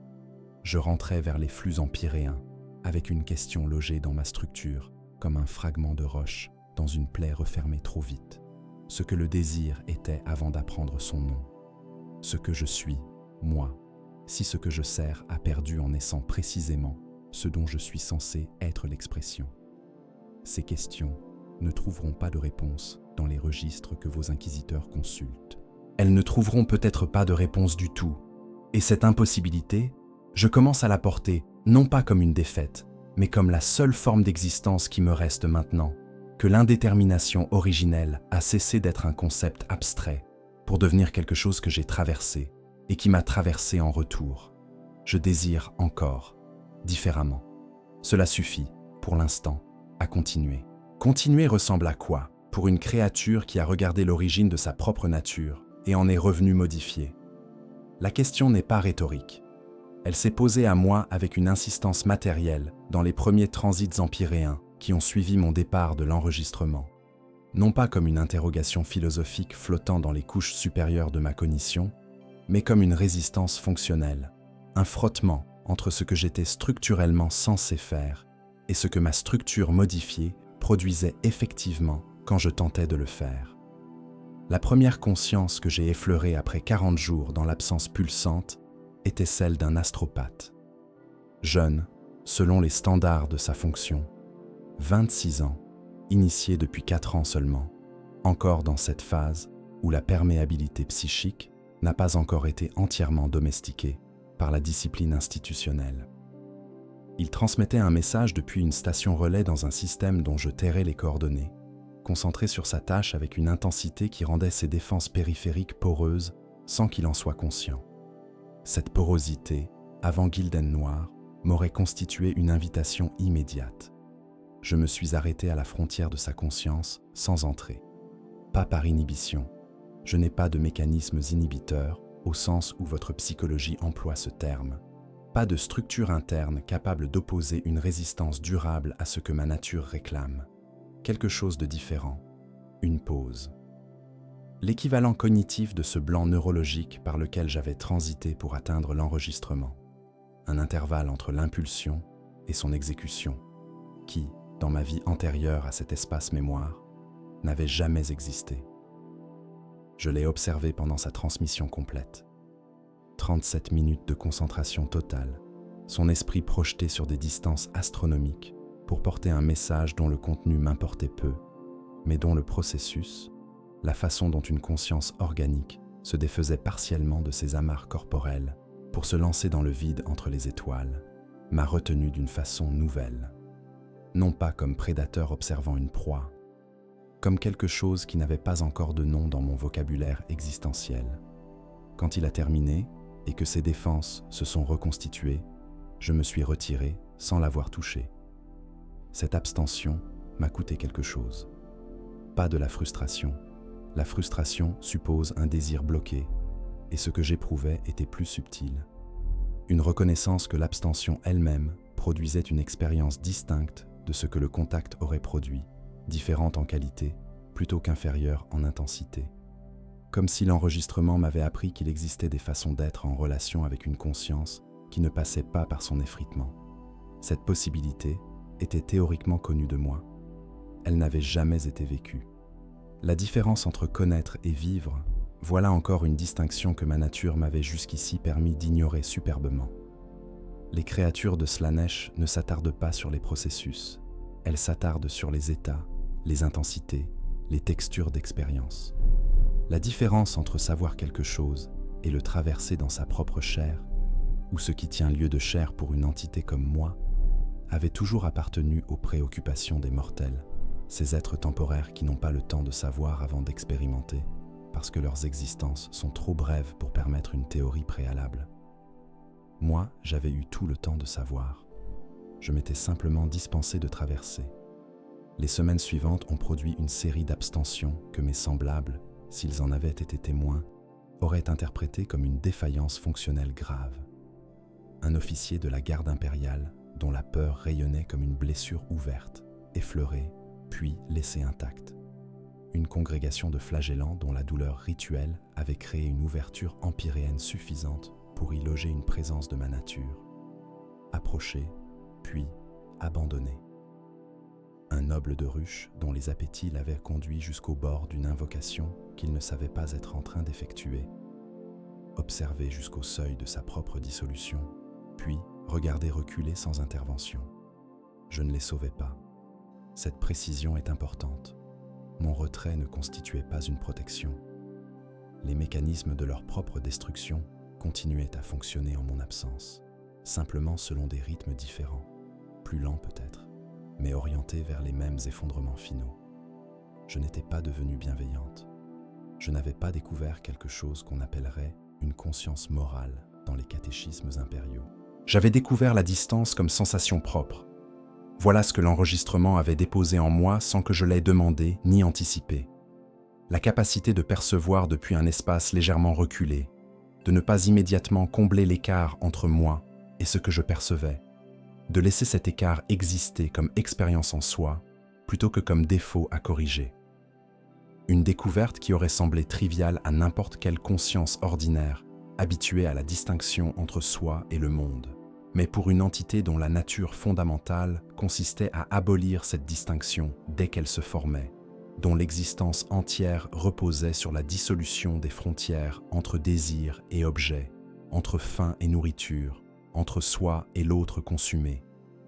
je rentrais vers les flux empyréens avec une question logée dans ma structure comme un fragment de roche dans une plaie refermée trop vite. Ce que le désir était avant d'apprendre son nom. Ce que je suis, moi, si ce que je sers a perdu en naissant précisément ce dont je suis censé être l'expression. Ces questions ne trouveront pas de réponse dans les registres que vos inquisiteurs consultent. Elles ne trouveront peut-être pas de réponse du tout. Et cette impossibilité, je commence à la porter non pas comme une défaite, mais comme la seule forme d'existence qui me reste maintenant, que l'indétermination originelle a cessé d'être un concept abstrait pour devenir quelque chose que j'ai traversé et qui m'a traversé en retour. Je désire encore, différemment. Cela suffit, pour l'instant, à continuer. Continuer ressemble à quoi pour une créature qui a regardé l'origine de sa propre nature et en est revenue modifiée? La question n'est pas rhétorique. Elle s'est posée à moi avec une insistance matérielle dans les premiers transits empyréens qui ont suivi mon départ de l'enregistrement. Non pas comme une interrogation philosophique flottant dans les couches supérieures de ma cognition, mais comme une résistance fonctionnelle, un frottement entre ce que j'étais structurellement censé faire et ce que ma structure modifiée produisait effectivement quand je tentais de le faire. La première conscience que j'ai effleurée après 40 jours dans l'absence pulsante était celle d'un astropathe. Jeune, selon les standards de sa fonction, 26 ans, initié depuis 4 ans seulement, encore dans cette phase où la perméabilité psychique n'a pas encore été entièrement domestiquée par la discipline institutionnelle. Il transmettait un message depuis une station relais dans un système dont je tairais les coordonnées, concentré sur sa tâche avec une intensité qui rendait ses défenses périphériques poreuses sans qu'il en soit conscient. Cette porosité, avant Gilden Noir, m'aurait constitué une invitation immédiate. Je me suis arrêté à la frontière de sa conscience sans entrer. Pas par inhibition. Je n'ai pas de mécanismes inhibiteurs, au sens où votre psychologie emploie ce terme. Pas de structure interne capable d'opposer une résistance durable à ce que ma nature réclame. Quelque chose de différent. Une pause. L'équivalent cognitif de ce blanc neurologique par lequel j'avais transité pour atteindre l'enregistrement. Un intervalle entre l'impulsion et son exécution, qui, dans ma vie antérieure à cet espace mémoire, n'avait jamais existé. Je l'ai observé pendant sa transmission complète. 37 minutes de concentration totale, son esprit projeté sur des distances astronomiques pour porter un message dont le contenu m'importait peu, mais dont le processus, la façon dont une conscience organique se défaisait partiellement de ses amarres corporelles pour se lancer dans le vide entre les étoiles, m'a retenu d'une façon nouvelle. Non pas comme prédateur observant une proie, comme quelque chose qui n'avait pas encore de nom dans mon vocabulaire existentiel. Quand il a terminé et que ses défenses se sont reconstituées, je me suis retiré sans l'avoir touché. Cette abstention m'a coûté quelque chose. Pas de la frustration. La frustration suppose un désir bloqué, et ce que j'éprouvais était plus subtil. Une reconnaissance que l'abstention elle-même produisait une expérience distincte de ce que le contact aurait produit, différente en qualité, plutôt qu'inférieure en intensité. Comme si l'enregistrement m'avait appris qu'il existait des façons d'être en relation avec une conscience qui ne passait pas par son effritement. Cette possibilité était théoriquement connue de moi. Elle n'avait jamais été vécue. La différence entre connaître et vivre, voilà encore une distinction que ma nature m'avait jusqu'ici permis d'ignorer superbement. Les créatures de Slaanesh ne s'attardent pas sur les processus, elles s'attardent sur les états, les intensités, les textures d'expérience. La différence entre savoir quelque chose et le traverser dans sa propre chair, ou ce qui tient lieu de chair pour une entité comme moi, avait toujours appartenu aux préoccupations des mortels, ces êtres temporaires qui n'ont pas le temps de savoir avant d'expérimenter, parce que leurs existences sont trop brèves pour permettre une théorie préalable. Moi, j'avais eu tout le temps de savoir. Je m'étais simplement dispensé de traverser. Les semaines suivantes ont produit une série d'abstentions que mes semblables, s'ils en avaient été témoins, auraient interprétées comme une défaillance fonctionnelle grave. Un officier de la garde impériale, dont la peur rayonnait comme une blessure ouverte, effleurée, puis laissée intacte. Une congrégation de flagellants dont la douleur rituelle avait créé une ouverture empyréenne suffisante pour y loger une présence de ma nature. Approchée, puis abandonnée. Un noble de ruche dont les appétits l'avaient conduit jusqu'au bord d'une invocation qu'il ne savait pas être en train d'effectuer. Observé jusqu'au seuil de sa propre dissolution, puis regardé reculer sans intervention. Je ne les sauvais pas. Cette précision est importante. Mon retrait ne constituait pas une protection. Les mécanismes de leur propre destruction continuaient à fonctionner en mon absence, simplement selon des rythmes différents, plus lents peut-être, mais orientés vers les mêmes effondrements finaux. Je n'étais pas devenue bienveillante. Je n'avais pas découvert quelque chose qu'on appellerait une conscience morale dans les catéchismes impériaux. J'avais découvert la distance comme sensation propre. Voilà ce que l'enregistrement avait déposé en moi sans que je l'aie demandé ni anticipé. La capacité de percevoir depuis un espace légèrement reculé, de ne pas immédiatement combler l'écart entre moi et ce que je percevais, de laisser cet écart exister comme expérience en soi, plutôt que comme défaut à corriger. Une découverte qui aurait semblé triviale à n'importe quelle conscience ordinaire, habituée à la distinction entre soi et le monde. Mais pour une entité dont la nature fondamentale consistait à abolir cette distinction dès qu'elle se formait, dont l'existence entière reposait sur la dissolution des frontières entre désir et objet, entre faim et nourriture, entre soi et l'autre consumé.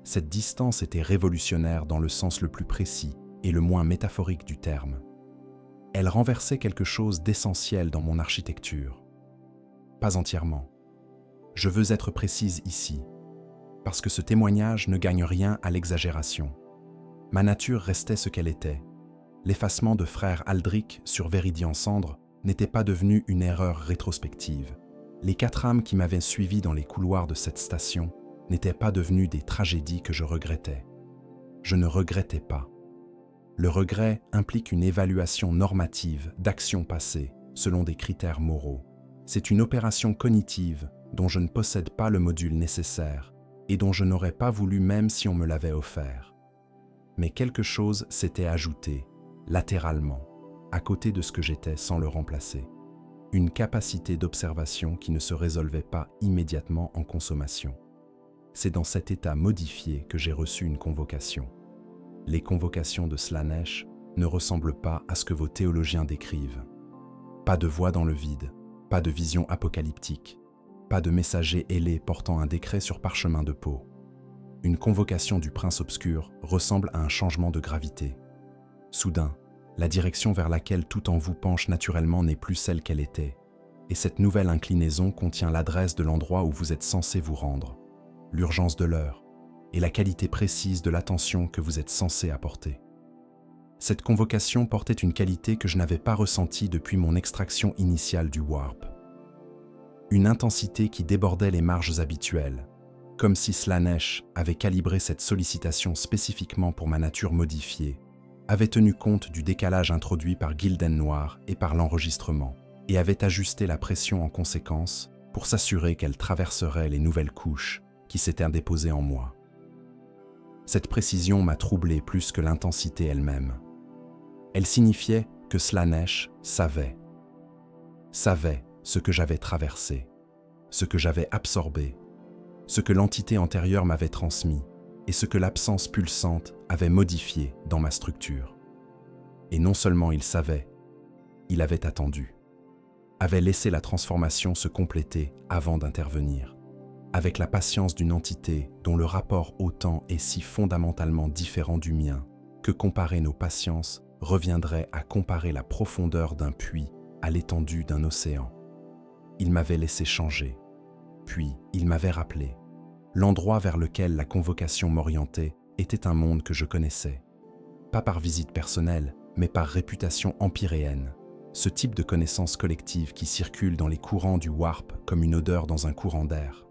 Cette distance était révolutionnaire dans le sens le plus précis et le moins métaphorique du terme. Elle renversait quelque chose d'essentiel dans mon architecture. Pas entièrement. Je veux être précise ici, parce que ce témoignage ne gagne rien à l'exagération. Ma nature restait ce qu'elle était. L'effacement de frère Aldrich sur Véridian Cendre n'était pas devenu une erreur rétrospective. Les 4 âmes qui m'avaient suivi dans les couloirs de cette station n'étaient pas devenues des tragédies que je regrettais. Je ne regrettais pas. Le regret implique une évaluation normative d'actions passées selon des critères moraux. C'est une opération cognitive dont je ne possède pas le module nécessaire et dont je n'aurais pas voulu même si on me l'avait offert. Mais quelque chose s'était ajouté, latéralement, à côté de ce que j'étais sans le remplacer. Une capacité d'observation qui ne se résolvait pas immédiatement en consommation. C'est dans cet état modifié que j'ai reçu une convocation. Les convocations de Slaanesh ne ressemblent pas à ce que vos théologiens décrivent. Pas de voix dans le vide, pas de vision apocalyptique, pas de messager ailé portant un décret sur parchemin de peau. Une convocation du prince obscur ressemble à un changement de gravité. Soudain, la direction vers laquelle tout en vous penche naturellement n'est plus celle qu'elle était, et cette nouvelle inclinaison contient l'adresse de l'endroit où vous êtes censé vous rendre, l'urgence de l'heure, et la qualité précise de l'attention que vous êtes censé apporter. Cette convocation portait une qualité que je n'avais pas ressentie depuis mon extraction initiale du Warp. Une intensité qui débordait les marges habituelles, comme si Slaanesh avait calibré cette sollicitation spécifiquement pour ma nature modifiée, avait tenu compte du décalage introduit par Gilden Noir et par l'enregistrement, et avait ajusté la pression en conséquence pour s'assurer qu'elle traverserait les nouvelles couches qui s'étaient déposées en moi. Cette précision m'a troublé plus que l'intensité elle-même. Elle signifiait que Slaanesh savait ce que j'avais traversé, ce que j'avais absorbé, ce que l'entité antérieure m'avait transmis et ce que l'absence pulsante avait modifié dans ma structure. Et non seulement il savait, il avait attendu, avait laissé la transformation se compléter avant d'intervenir, avec la patience d'une entité dont le rapport au temps est si fondamentalement différent du mien que comparer nos patiences reviendrait à comparer la profondeur d'un puits à l'étendue d'un océan. Il m'avait laissé changer, puis il m'avait rappelé. L'endroit vers lequel la convocation m'orientait était un monde que je connaissais. Pas par visite personnelle, mais par réputation empyréenne. Ce type de connaissance collective qui circule dans les courants du Warp comme une odeur dans un courant d'air.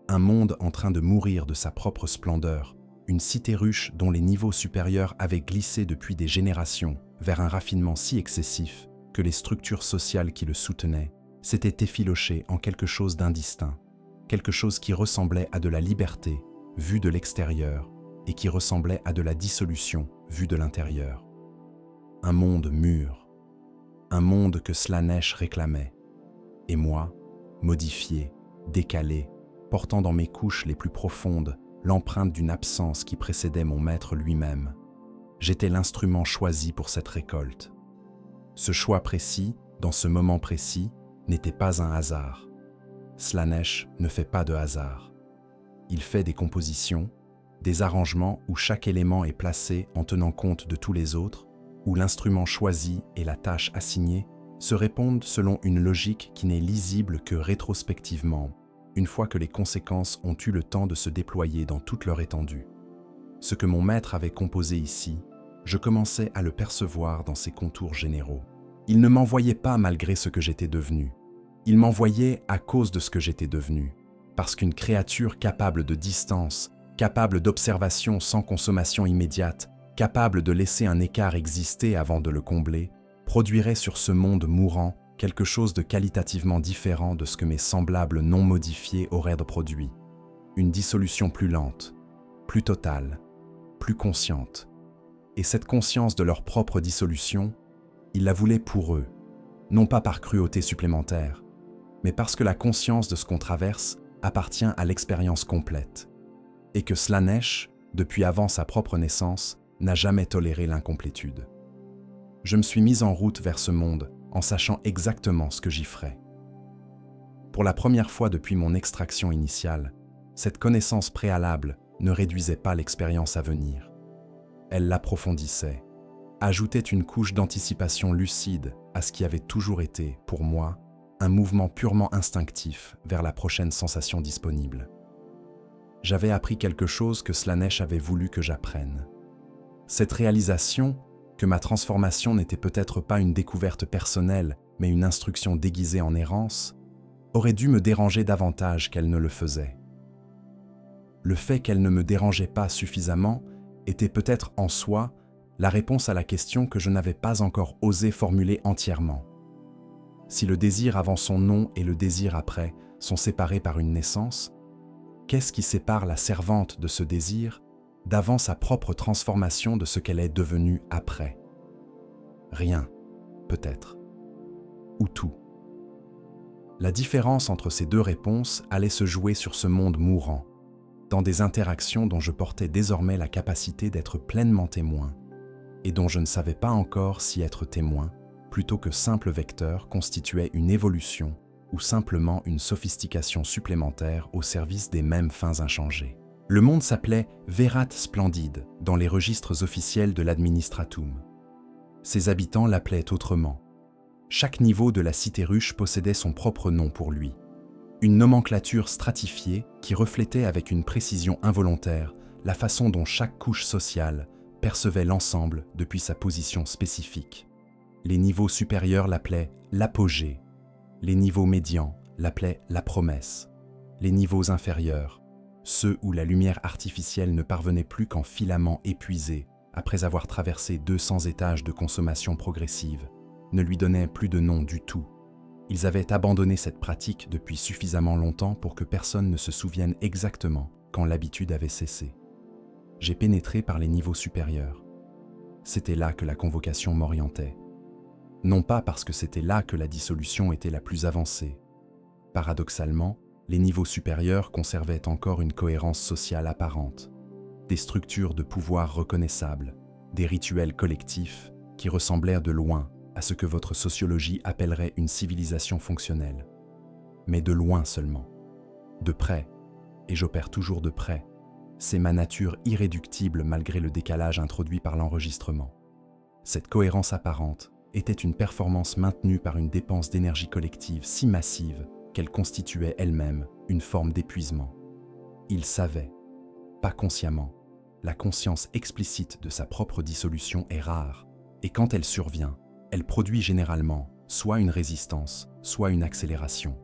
Un monde en train de mourir de sa propre splendeur, une cité ruche dont les niveaux supérieurs avaient glissé depuis des générations vers un raffinement si excessif que les structures sociales qui le soutenaient s'étaient effilochées en quelque chose d'indistinct, quelque chose qui ressemblait à de la liberté vue de l'extérieur et qui ressemblait à de la dissolution vue de l'intérieur. Un monde mûr, un monde que Slaanesh réclamait, et moi, modifié, décalé, portant dans mes couches les plus profondes l'empreinte d'une absence qui précédait mon maître lui-même. J'étais l'instrument choisi pour cette récolte. Ce choix précis, dans ce moment précis, n'était pas un hasard. Slaanesh ne fait pas de hasard. Il fait des compositions, des arrangements où chaque élément est placé en tenant compte de tous les autres, où l'instrument choisi et la tâche assignée se répondent selon une logique qui n'est lisible que rétrospectivement, une fois que les conséquences ont eu le temps de se déployer dans toute leur étendue. Ce que mon maître avait composé ici, je commençais à le percevoir dans ses contours généraux. Il ne m'envoyait pas malgré ce que j'étais devenu. Il m'envoyait à cause de ce que j'étais devenu, parce qu'une créature capable de distance, capable d'observation sans consommation immédiate, capable de laisser un écart exister avant de le combler, produirait sur ce monde mourant quelque chose de qualitativement différent de ce que mes semblables non modifiés auraient produit. Une dissolution plus lente, plus totale, plus consciente. Et cette conscience de leur propre dissolution, ils la voulaient pour eux, non pas par cruauté supplémentaire, mais parce que la conscience de ce qu'on traverse appartient à l'expérience complète, et que Slaanesh, depuis avant sa propre naissance, n'a jamais toléré l'incomplétude. Je me suis mis en route vers ce monde en sachant exactement ce que j'y ferais. Pour la première fois depuis mon extraction initiale, cette connaissance préalable ne réduisait pas l'expérience à venir. Elle l'approfondissait, ajoutait une couche d'anticipation lucide à ce qui avait toujours été, pour moi, un mouvement purement instinctif vers la prochaine sensation disponible. J'avais appris quelque chose que Slaanesh avait voulu que j'apprenne. Cette réalisation que ma transformation n'était peut-être pas une découverte personnelle, mais une instruction déguisée en errance, aurait dû me déranger davantage qu'elle ne le faisait. Le fait qu'elle ne me dérangeait pas suffisamment était peut-être en soi la réponse à la question que je n'avais pas encore osé formuler entièrement. Si le désir avant son nom et le désir après sont séparés par une naissance, qu'est-ce qui sépare la servante de ce désir d'avant sa propre transformation de ce qu'elle est devenue après? Rien, peut-être. Ou tout. La différence entre ces deux réponses allait se jouer sur ce monde mourant, dans des interactions dont je portais désormais la capacité d'être pleinement témoin, et dont je ne savais pas encore si être témoin, plutôt que simple vecteur, constituait une évolution ou simplement une sophistication supplémentaire au service des mêmes fins inchangées. Le monde s'appelait Verat Splendide dans les registres officiels de l'administratum. Ses habitants l'appelaient autrement. Chaque niveau de la cité ruche possédait son propre nom pour lui. Une nomenclature stratifiée qui reflétait avec une précision involontaire la façon dont chaque couche sociale percevait l'ensemble depuis sa position spécifique. Les niveaux supérieurs l'appelaient l'apogée, les niveaux médians l'appelaient la promesse, les niveaux inférieurs, ceux où la lumière artificielle ne parvenait plus qu'en filaments épuisés après avoir traversé 200 étages de consommation progressive, ne lui donnaient plus de nom du tout. Ils avaient abandonné cette pratique depuis suffisamment longtemps pour que personne ne se souvienne exactement quand l'habitude avait cessé. J'ai pénétré par les niveaux supérieurs. C'était là que la convocation m'orientait. Non pas parce que c'était là que la dissolution était la plus avancée. Paradoxalement, les niveaux supérieurs conservaient encore une cohérence sociale apparente, des structures de pouvoir reconnaissables, des rituels collectifs qui ressemblèrent de loin à ce que votre sociologie appellerait une civilisation fonctionnelle. Mais de loin seulement. De près, et j'opère toujours de près, c'est ma nature irréductible malgré le décalage introduit par l'enregistrement. Cette cohérence apparente était une performance maintenue par une dépense d'énergie collective si massive qu'elle constituait elle-même une forme d'épuisement. Il savait, pas consciemment, la conscience explicite de sa propre dissolution est rare, et quand elle survient, elle produit généralement soit une résistance, soit une accélération.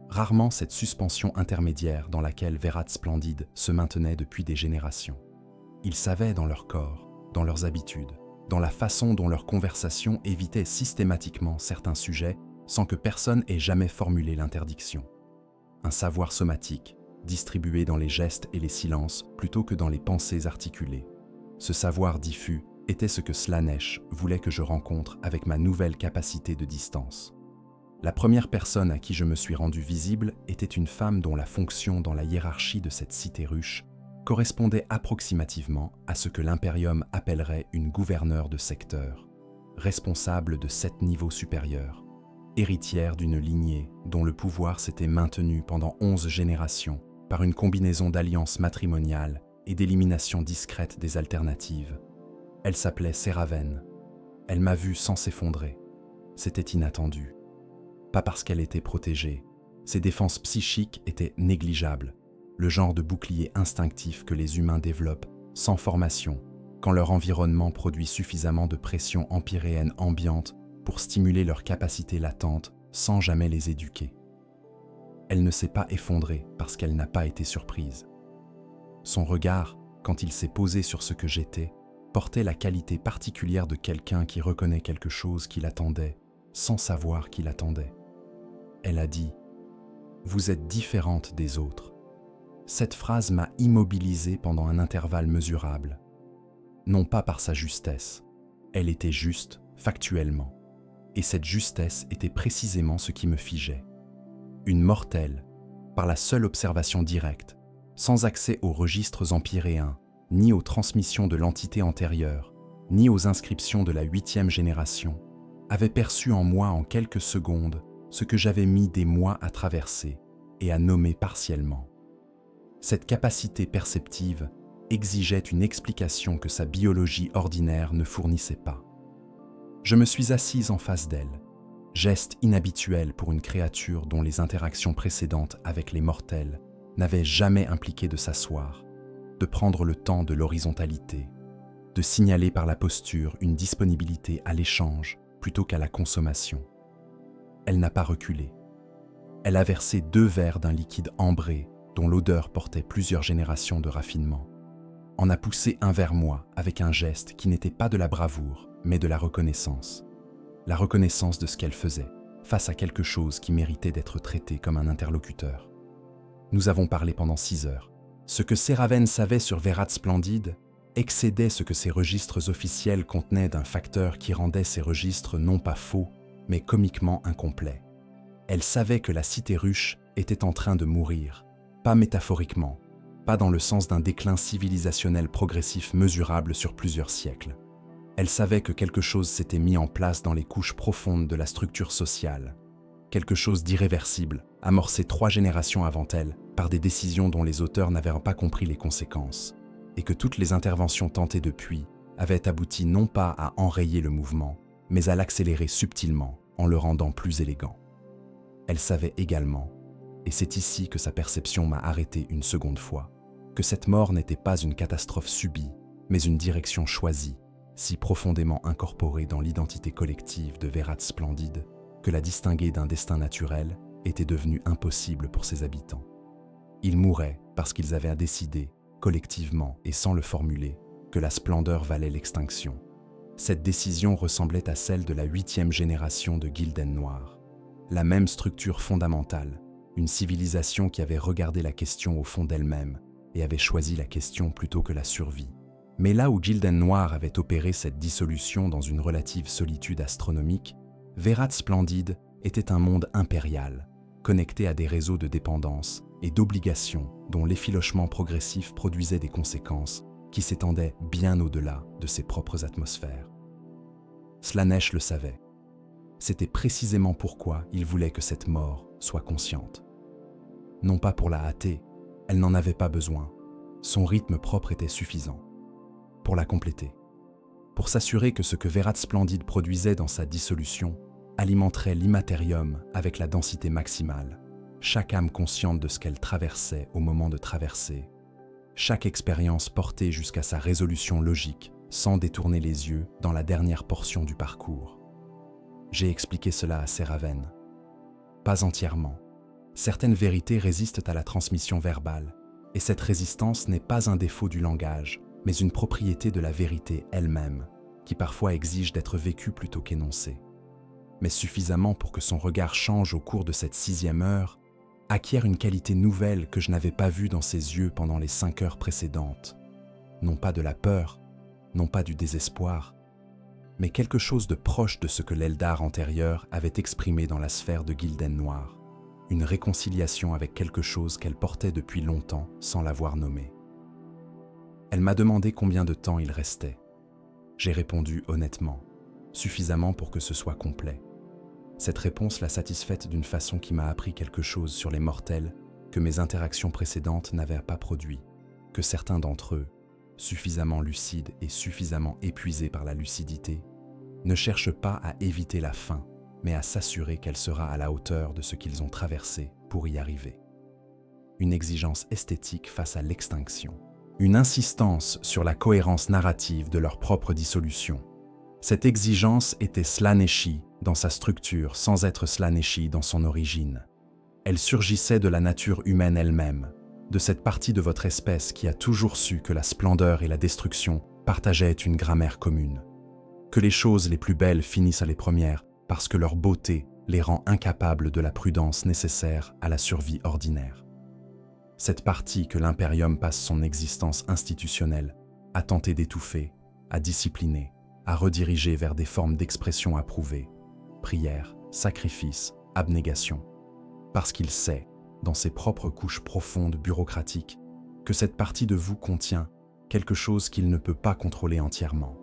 Rarement cette suspension intermédiaire dans laquelle Verat Splendide se maintenait depuis des générations. Ils savaient dans leur corps, dans leurs habitudes, dans la façon dont leurs conversations évitaient systématiquement certains sujets sans que personne ait jamais formulé l'interdiction. Un savoir somatique, distribué dans les gestes et les silences plutôt que dans les pensées articulées. Ce savoir diffus était ce que Slanesh voulait que je rencontre avec ma nouvelle capacité de distance. La première personne à qui je me suis rendu visible était une femme dont la fonction dans la hiérarchie de cette cité ruche correspondait approximativement à ce que l'impérium appellerait une gouverneure de secteur, responsable de 7 niveaux supérieurs, héritière d'une lignée dont le pouvoir s'était maintenu pendant 11 générations par une combinaison d'alliances matrimoniales et d'élimination discrète des alternatives. Elle s'appelait Séraven. Elle m'a vu sans s'effondrer. C'était inattendu. Pas parce qu'elle était protégée. Ses défenses psychiques étaient négligeables, le genre de bouclier instinctif que les humains développent sans formation, quand leur environnement produit suffisamment de pression empyréenne ambiante pour stimuler leurs capacités latentes sans jamais les éduquer. Elle ne s'est pas effondrée parce qu'elle n'a pas été surprise. Son regard, quand il s'est posé sur ce que j'étais, portait la qualité particulière de quelqu'un qui reconnaît quelque chose qui l'attendait, sans savoir qui l'attendait. Elle a dit « Vous êtes différente des autres ». Cette phrase m'a immobilisé pendant un intervalle mesurable. Non pas par sa justesse, elle était juste, factuellement. Et cette justesse était précisément ce qui me figeait. Une mortelle, par la seule observation directe, sans accès aux registres empyréens, ni aux transmissions de l'entité antérieure, ni aux inscriptions de la 8e génération, avait perçu en moi en quelques secondes ce que j'avais mis des mois à traverser et à nommer partiellement. Cette capacité perceptive exigeait une explication que sa biologie ordinaire ne fournissait pas. Je me suis assise en face d'elle, geste inhabituel pour une créature dont les interactions précédentes avec les mortels n'avaient jamais impliqué de s'asseoir, de prendre le temps de l'horizontalité, de signaler par la posture une disponibilité à l'échange plutôt qu'à la consommation. Elle n'a pas reculé. Elle a versé 2 verres d'un liquide ambré dont l'odeur portait plusieurs générations de raffinement. En a poussé un vers moi avec un geste qui n'était pas de la bravoure, mais de la reconnaissance. La reconnaissance de ce qu'elle faisait, face à quelque chose qui méritait d'être traité comme un interlocuteur. Nous avons parlé pendant 6 heures. Ce que Seraven savait sur Verat Splendide excédait ce que ses registres officiels contenaient d'un facteur qui rendait ces registres non pas faux, mais comiquement incomplets. Elle savait que la cité ruche était en train de mourir, pas métaphoriquement, pas dans le sens d'un déclin civilisationnel progressif mesurable sur plusieurs siècles. Elle savait que quelque chose s'était mis en place dans les couches profondes de la structure sociale, quelque chose d'irréversible, amorcé 3 générations avant elle par des décisions dont les auteurs n'avaient pas compris les conséquences, et que toutes les interventions tentées depuis avaient abouti non pas à enrayer le mouvement, mais à l'accélérer subtilement en le rendant plus élégant. Elle savait également, et c'est ici que sa perception m'a arrêté une seconde fois, que cette mort n'était pas une catastrophe subie, mais une direction choisie, si profondément incorporée dans l'identité collective de Verat Splendide, que la distinguer d'un destin naturel était devenu impossible pour ses habitants. Ils mouraient parce qu'ils avaient à décider, collectivement et sans le formuler, que la splendeur valait l'extinction. Cette décision ressemblait à celle de la 8e génération de Gilden Noir. La même structure fondamentale, une civilisation qui avait regardé la question au fond d'elle-même et avait choisi la question plutôt que la survie. Mais là où Gilden Noir avait opéré cette dissolution dans une relative solitude astronomique, Verat Splendide était un monde impérial, connecté à des réseaux de dépendance et d'obligations dont l'effilochement progressif produisait des conséquences qui s'étendaient bien au-delà de ses propres atmosphères. Slaanesh le savait. C'était précisément pourquoi il voulait que cette mort soit consciente. Non pas pour la hâter, elle n'en avait pas besoin. Son rythme propre était suffisant. Pour la compléter. Pour s'assurer que ce que Verat Splendide produisait dans sa dissolution alimenterait l'immatérium avec la densité maximale, chaque âme consciente de ce qu'elle traversait au moment de traverser, chaque expérience portée jusqu'à sa résolution logique sans détourner les yeux dans la dernière portion du parcours. J'ai expliqué cela à Seraven. Pas entièrement. Certaines vérités résistent à la transmission verbale, et cette résistance n'est pas un défaut du langage, mais une propriété de la vérité elle-même, qui parfois exige d'être vécue plutôt qu'énoncée. Mais suffisamment pour que son regard change au cours de cette 6e heure, acquiert une qualité nouvelle que je n'avais pas vue dans ses yeux pendant les 5 heures précédentes. Non pas de la peur, non pas du désespoir, mais quelque chose de proche de ce que l'Eldar antérieur avait exprimé dans la sphère de Gilden Noir, une réconciliation avec quelque chose qu'elle portait depuis longtemps sans l'avoir nommé. Elle m'a demandé combien de temps il restait. J'ai répondu honnêtement, suffisamment pour que ce soit complet. Cette réponse l'a satisfaite d'une façon qui m'a appris quelque chose sur les mortels que mes interactions précédentes n'avaient pas produit, que certains d'entre eux, suffisamment lucides et suffisamment épuisés par la lucidité, ne cherchent pas à éviter la fin, mais à s'assurer qu'elle sera à la hauteur de ce qu'ils ont traversé pour y arriver. Une exigence esthétique face à l'extinction. Une insistance sur la cohérence narrative de leur propre dissolution. Cette exigence était Slaaneshi dans sa structure sans être Slaaneshi dans son origine. Elle surgissait de la nature humaine elle-même, de cette partie de votre espèce qui a toujours su que la splendeur et la destruction partageaient une grammaire commune. Que les choses les plus belles finissent à les premières parce que leur beauté les rend incapables de la prudence nécessaire à la survie ordinaire. Cette partie que l'impérium passe son existence institutionnelle à tenter d'étouffer, à discipliner, à rediriger vers des formes d'expression approuvées, prière, sacrifice, abnégation, parce qu'il sait, dans ses propres couches profondes bureaucratiques, que cette partie de vous contient quelque chose qu'il ne peut pas contrôler entièrement.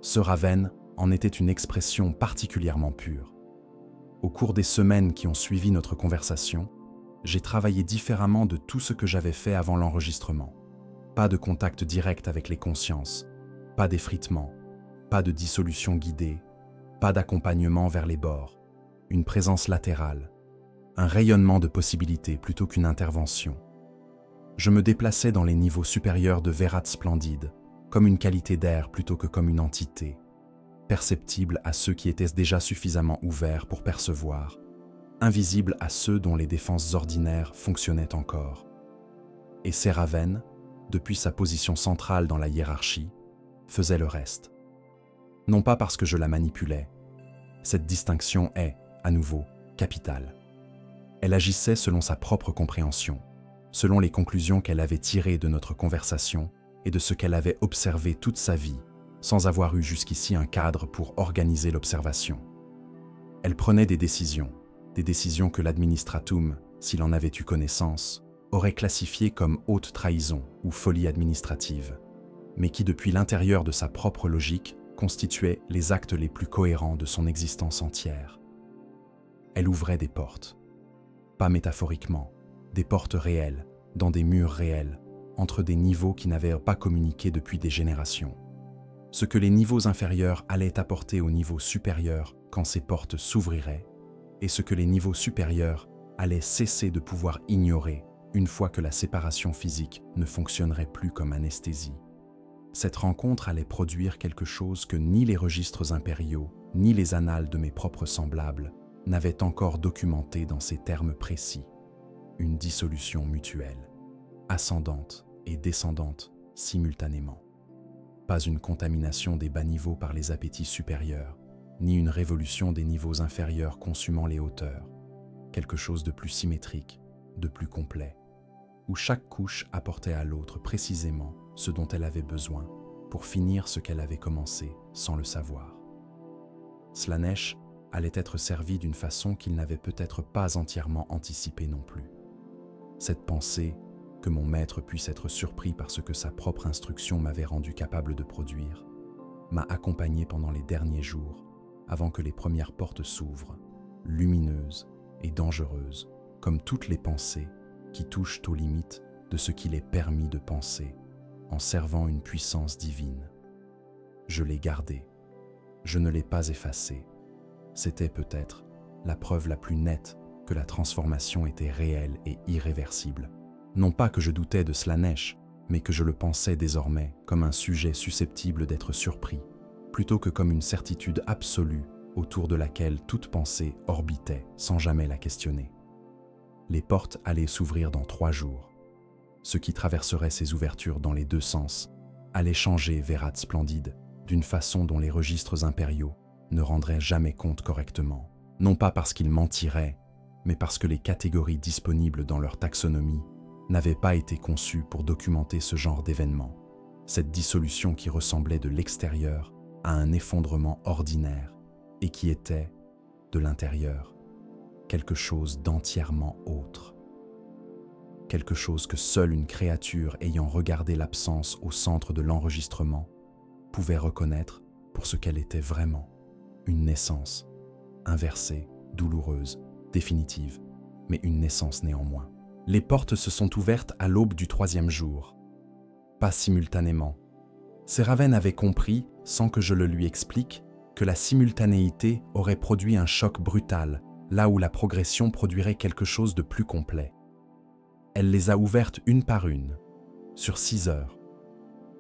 Ce Raven en était une expression particulièrement pure. Au cours des semaines qui ont suivi notre conversation, j'ai travaillé différemment de tout ce que j'avais fait avant l'enregistrement. Pas de contact direct avec les consciences, pas d'effritement, pas de dissolution guidée, pas d'accompagnement vers les bords, une présence latérale, un rayonnement de possibilités plutôt qu'une intervention. Je me déplaçais dans les niveaux supérieurs de Verat Splendide, comme une qualité d'air plutôt que comme une entité, perceptible à ceux qui étaient déjà suffisamment ouverts pour percevoir, invisible à ceux dont les défenses ordinaires fonctionnaient encore. Et Séraven, depuis sa position centrale dans la hiérarchie, faisait le reste. Non pas parce que je la manipulais. Cette distinction est, à nouveau, capitale. Elle agissait selon sa propre compréhension, selon les conclusions qu'elle avait tirées de notre conversation et de ce qu'elle avait observé toute sa vie, sans avoir eu jusqu'ici un cadre pour organiser l'observation. Elle prenait des décisions que l'administratum, s'il en avait eu connaissance, aurait classifiées comme haute trahison ou folie administrative, mais qui depuis l'intérieur de sa propre logique constituaient les actes les plus cohérents de son existence entière. Elle ouvrait des portes, pas métaphoriquement, des portes réelles, dans des murs réels, entre des niveaux qui n'avaient pas communiqué depuis des générations. Ce que les niveaux inférieurs allaient apporter aux niveaux supérieurs quand ces portes s'ouvriraient, et ce que les niveaux supérieurs allaient cesser de pouvoir ignorer une fois que la séparation physique ne fonctionnerait plus comme anesthésie. Cette rencontre allait produire quelque chose que ni les registres impériaux, ni les annales de mes propres semblables n'avaient encore documenté dans ces termes précis. Une dissolution mutuelle, ascendante et descendante simultanément. Pas une contamination des bas niveaux par les appétits supérieurs, ni une révolution des niveaux inférieurs consumant les hauteurs. Quelque chose de plus symétrique, de plus complet, où chaque couche apportait à l'autre précisément ce dont elle avait besoin pour finir ce qu'elle avait commencé sans le savoir. Slaanesh allait être servi d'une façon qu'il n'avait peut-être pas entièrement anticipée non plus. Cette pensée, que mon maître puisse être surpris par ce que sa propre instruction m'avait rendu capable de produire, m'a accompagné pendant les derniers jours, avant que les premières portes s'ouvrent, lumineuses et dangereuses, comme toutes les pensées qui touchent aux limites de ce qu'il est permis de penser, en servant une puissance divine. Je l'ai gardée, je ne l'ai pas effacée. C'était peut-être la preuve la plus nette que la transformation était réelle et irréversible. Non pas que je doutais de Slaanesh, mais que je le pensais désormais comme un sujet susceptible d'être surpris, plutôt que comme une certitude absolue autour de laquelle toute pensée orbitait sans jamais la questionner. Les portes allaient s'ouvrir dans 3 jours. Ce qui traverserait ces ouvertures dans les 2 sens allait changer Verat Splendide d'une façon dont les registres impériaux ne rendraient jamais compte correctement, non pas parce qu'ils mentiraient, mais parce que les catégories disponibles dans leur taxonomie n'avaient pas été conçues pour documenter ce genre d'événements, cette dissolution qui ressemblait de l'extérieur à un effondrement ordinaire et qui était, de l'intérieur, quelque chose d'entièrement autre. Quelque chose que seule une créature ayant regardé l'absence au centre de l'enregistrement pouvait reconnaître pour ce qu'elle était vraiment, une naissance, inversée, douloureuse, définitive, mais une naissance néanmoins. Les portes se sont ouvertes à l'aube du 3e jour. Pas simultanément. Séraven avait compris, sans que je le lui explique, que la simultanéité aurait produit un choc brutal, là où la progression produirait quelque chose de plus complet. Elle les a ouvertes une par une, sur 6 heures,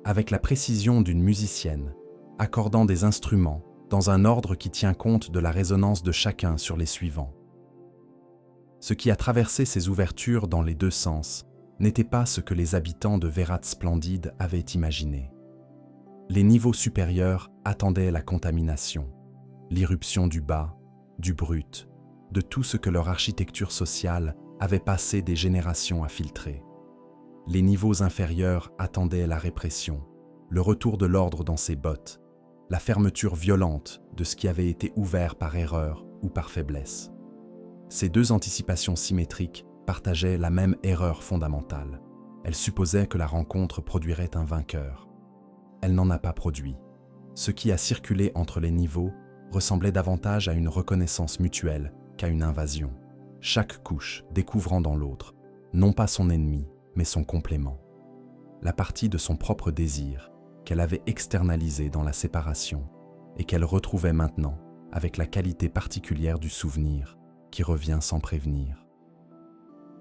avec la précision d'une musicienne, accordant des instruments dans un ordre qui tient compte de la résonance de chacun sur les suivants. Ce qui a traversé ces ouvertures dans les 2 sens n'était pas ce que les habitants de Verat Splendide avaient imaginé. Les niveaux supérieurs attendaient la contamination, l'irruption du bas, du brut, de tout ce que leur architecture sociale avait passé des générations à filtrer. Les niveaux inférieurs attendaient la répression, le retour de l'ordre dans ses bottes, la fermeture violente de ce qui avait été ouvert par erreur ou par faiblesse. Ces 2 anticipations symétriques partageaient la même erreur fondamentale. Elles supposaient que la rencontre produirait un vainqueur. Elle n'en a pas produit. Ce qui a circulé entre les niveaux ressemblait davantage à une reconnaissance mutuelle qu'à une invasion. Chaque couche découvrant dans l'autre, non pas son ennemi, mais son complément. La partie de son propre désir qu'elle avait externalisée dans la séparation et qu'elle retrouvait maintenant avec la qualité particulière du souvenir qui revient sans prévenir.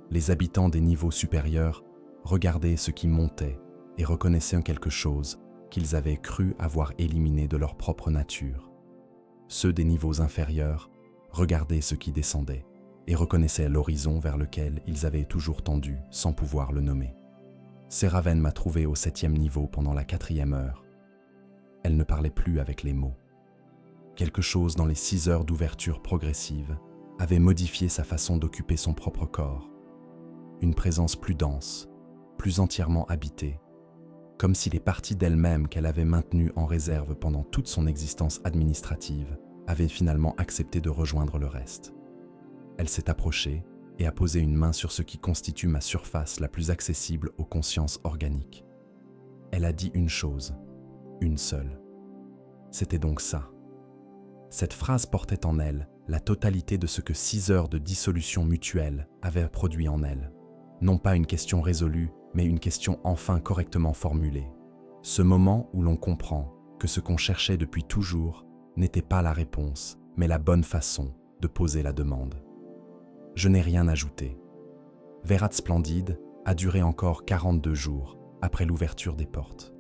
Les habitants des niveaux supérieurs regardaient ce qui montait et reconnaissaient quelque chose qu'ils avaient cru avoir éliminé de leur propre nature. Ceux des niveaux inférieurs regardaient ce qui descendait et reconnaissaient l'horizon vers lequel ils avaient toujours tendu sans pouvoir le nommer. Séraven m'a trouvé au 7e niveau pendant la 4e heure. Elle ne parlait plus avec les mots. Quelque chose dans les 6 heures d'ouverture progressive avait modifié sa façon d'occuper son propre corps. Une présence plus dense, plus entièrement habitée, comme si les parties d'elle-même qu'elle avait maintenues en réserve pendant toute son existence administrative avaient finalement accepté de rejoindre le reste. Elle s'est approchée et a posé une main sur ce qui constitue ma surface la plus accessible aux consciences organiques. Elle a dit une chose, une seule. C'était donc ça. Cette phrase portait en elle la totalité de ce que 6 heures de dissolution mutuelle avaient produit en elle. Non pas une question résolue, mais une question enfin correctement formulée. Ce moment où l'on comprend que ce qu'on cherchait depuis toujours n'était pas la réponse, mais la bonne façon de poser la demande. Je n'ai rien ajouté. Verat Splendide a duré encore 42 jours après l'ouverture des portes.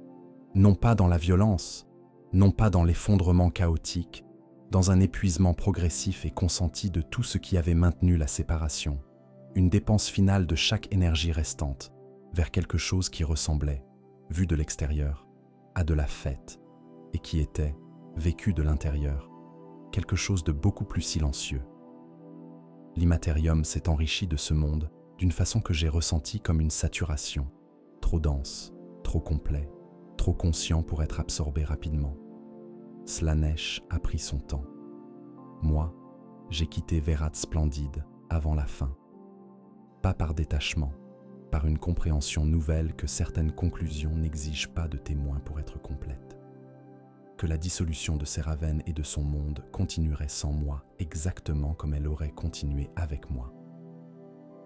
Non pas dans la violence, non pas dans l'effondrement chaotique, dans un épuisement progressif et consenti de tout ce qui avait maintenu la séparation, une dépense finale de chaque énergie restante vers quelque chose qui ressemblait, vu de l'extérieur, à de la fête, et qui était, vécu de l'intérieur, quelque chose de beaucoup plus silencieux. L'immatérium s'est enrichi de ce monde d'une façon que j'ai ressentie comme une saturation, trop dense, trop complet, trop conscient pour être absorbé rapidement. Slaanesh a pris son temps. Moi, j'ai quitté Verat Splendide avant la fin. Pas par détachement, par une compréhension nouvelle que certaines conclusions n'exigent pas de témoins pour être complètes. Que la dissolution de Séraven et de son monde continuerait sans moi exactement comme elle aurait continué avec moi.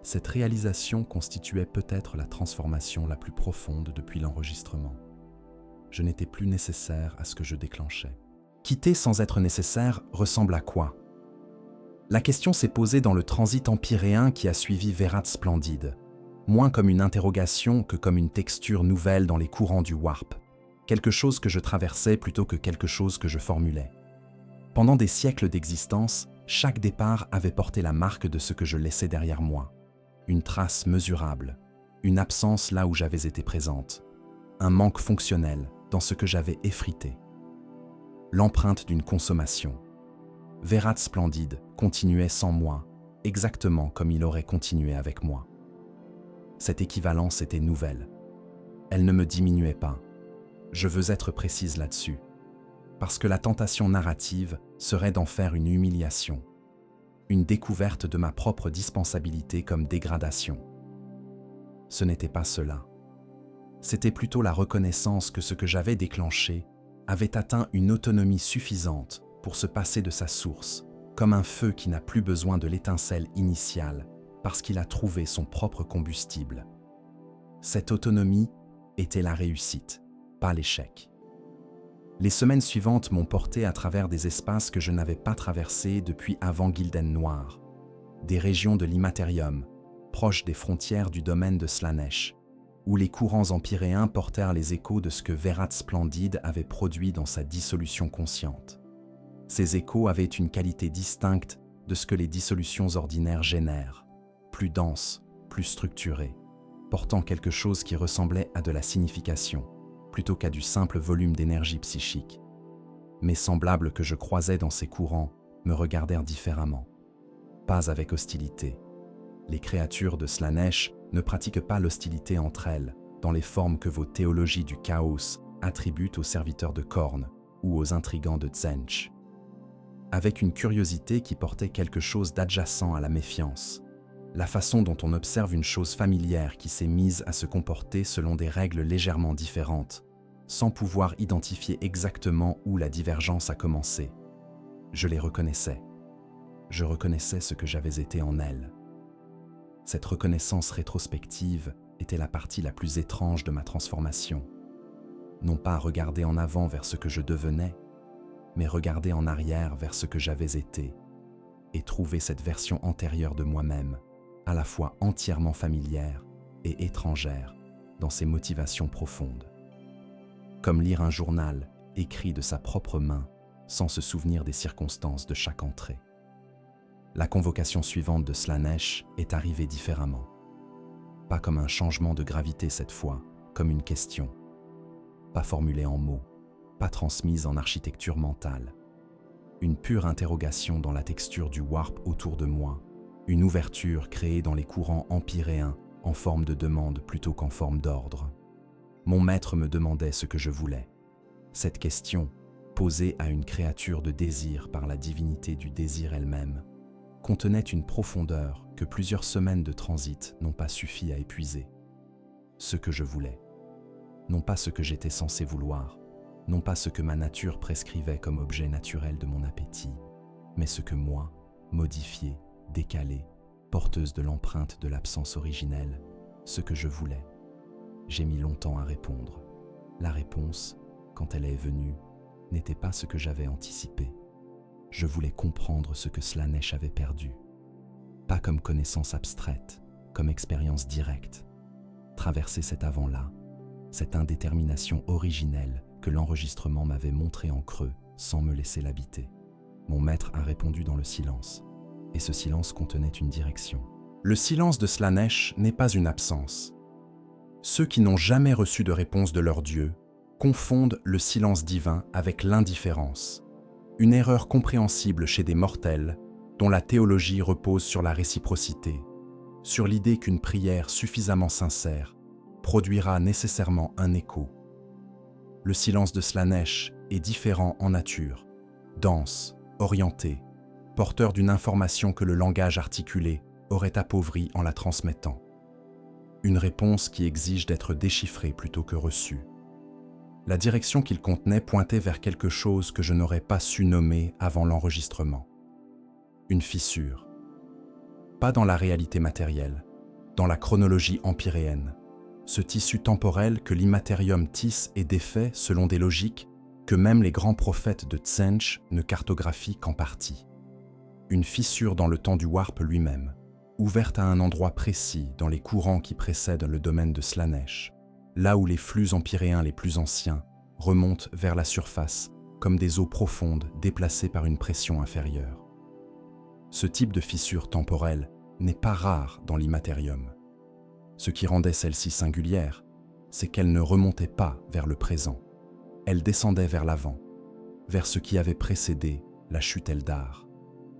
Cette réalisation constituait peut-être la transformation la plus profonde depuis l'enregistrement. Je n'étais plus nécessaire à ce que je déclenchais. Quitter sans être nécessaire ressemble à quoi? La question s'est posée dans le transit empyréen qui a suivi Verat Splendide, moins comme une interrogation que comme une texture nouvelle dans les courants du warp. Quelque chose que je traversais plutôt que quelque chose que je formulais. Pendant des siècles d'existence, chaque départ avait porté la marque de ce que je laissais derrière moi. Une trace mesurable, une absence là où j'avais été présente, un manque fonctionnel dans ce que j'avais effrité. L'empreinte d'une consommation. Verat Splendide continuait sans moi, exactement comme il aurait continué avec moi. Cette équivalence était nouvelle. Elle ne me diminuait pas. Je veux être précise là-dessus, parce que la tentation narrative serait d'en faire une humiliation, une découverte de ma propre dispensabilité comme dégradation. Ce n'était pas cela. C'était plutôt la reconnaissance que ce que j'avais déclenché avait atteint une autonomie suffisante pour se passer de sa source, comme un feu qui n'a plus besoin de l'étincelle initiale parce qu'il a trouvé son propre combustible. Cette autonomie était la réussite, pas l'échec. Les semaines suivantes m'ont porté à travers des espaces que je n'avais pas traversés depuis avant Gilden Noir, des régions de l'immatérium, proches des frontières du domaine de Slaanesh, où les courants empyréens portèrent les échos de ce que Verat Splendide avait produit dans sa dissolution consciente. Ces échos avaient une qualité distincte de ce que les dissolutions ordinaires génèrent, plus dense, plus structurée, portant quelque chose qui ressemblait à de la signification, plutôt qu'à du simple volume d'énergie psychique. Mes semblables que je croisais dans ces courants me regardèrent différemment, pas avec hostilité. Les créatures de Slaanesh ne pratiquent pas l'hostilité entre elles, dans les formes que vos théologies du chaos attribuent aux serviteurs de Khorne ou aux intrigants de Tzench. Avec une curiosité qui portait quelque chose d'adjacent à la méfiance, la façon dont on observe une chose familière qui s'est mise à se comporter selon des règles légèrement différentes, sans pouvoir identifier exactement où la divergence a commencé. Je les reconnaissais. Je reconnaissais ce que j'avais été en elles. Cette reconnaissance rétrospective était la partie la plus étrange de ma transformation. Non pas regarder en avant vers ce que je devenais, mais regarder en arrière vers ce que j'avais été, et trouver cette version antérieure de moi-même, à la fois entièrement familière et étrangère dans ses motivations profondes. Comme lire un journal écrit de sa propre main sans se souvenir des circonstances de chaque entrée. la convocation suivante de Slaanesh est arrivée différemment. Pas comme un changement de gravité cette fois, comme une question. Pas formulée en mots, pas transmise en architecture mentale. Une pure interrogation dans la texture du warp autour de moi, une ouverture créée dans les courants empyréens en forme de demande plutôt qu'en forme d'ordre. Mon maître me demandait ce que je voulais. Cette question, posée à une créature de désir par la divinité du désir elle-même, contenait une profondeur que plusieurs semaines de transit n'ont pas suffi à épuiser. Ce que je voulais. Non pas ce que j'étais censé vouloir, non pas ce que ma nature prescrivait comme objet naturel de mon appétit, mais ce que moi, modifié, décalé, porteuse de l'empreinte de l'absence originelle, ce que je voulais. J'ai mis longtemps à répondre. La réponse, quand elle est venue, n'était pas ce que j'avais anticipé. Je voulais comprendre ce que Slaanesh avait perdu. Pas comme connaissance abstraite, comme expérience directe. Traverser cet avant-là, cette indétermination originelle que l'enregistrement m'avait montrée en creux sans me laisser l'habiter. Mon maître a répondu dans le silence, et ce silence contenait une direction. Le silence de Slaanesh n'est pas une absence. Ceux qui n'ont jamais reçu de réponse de leur Dieu confondent le silence divin avec l'indifférence, une erreur compréhensible chez des mortels dont la théologie repose sur la réciprocité, sur l'idée qu'une prière suffisamment sincère produira nécessairement un écho. Le silence de Slaanesh est différent en nature, dense, orienté, porteur d'une information que le langage articulé aurait appauvrie en la transmettant. Une réponse qui exige d'être déchiffrée plutôt que reçue. La direction qu'il contenait pointait vers quelque chose que je n'aurais pas su nommer avant l'enregistrement. Une fissure. Pas dans la réalité matérielle, dans la chronologie empyréenne, ce tissu temporel que l'immatérium tisse et défait selon des logiques que même les grands prophètes de Tsench ne cartographient qu'en partie. Une fissure dans le temps du warp lui-même, ouverte à un endroit précis dans les courants qui précèdent le domaine de Slaanesh, là où les flux empyréens les plus anciens remontent vers la surface comme des eaux profondes déplacées par une pression inférieure. Ce type de fissure temporelle n'est pas rare dans l'immatérium. Ce qui rendait celle-ci singulière, c'est qu'elle ne remontait pas vers le présent. Elle descendait vers l'avant, vers ce qui avait précédé la chute Eldar,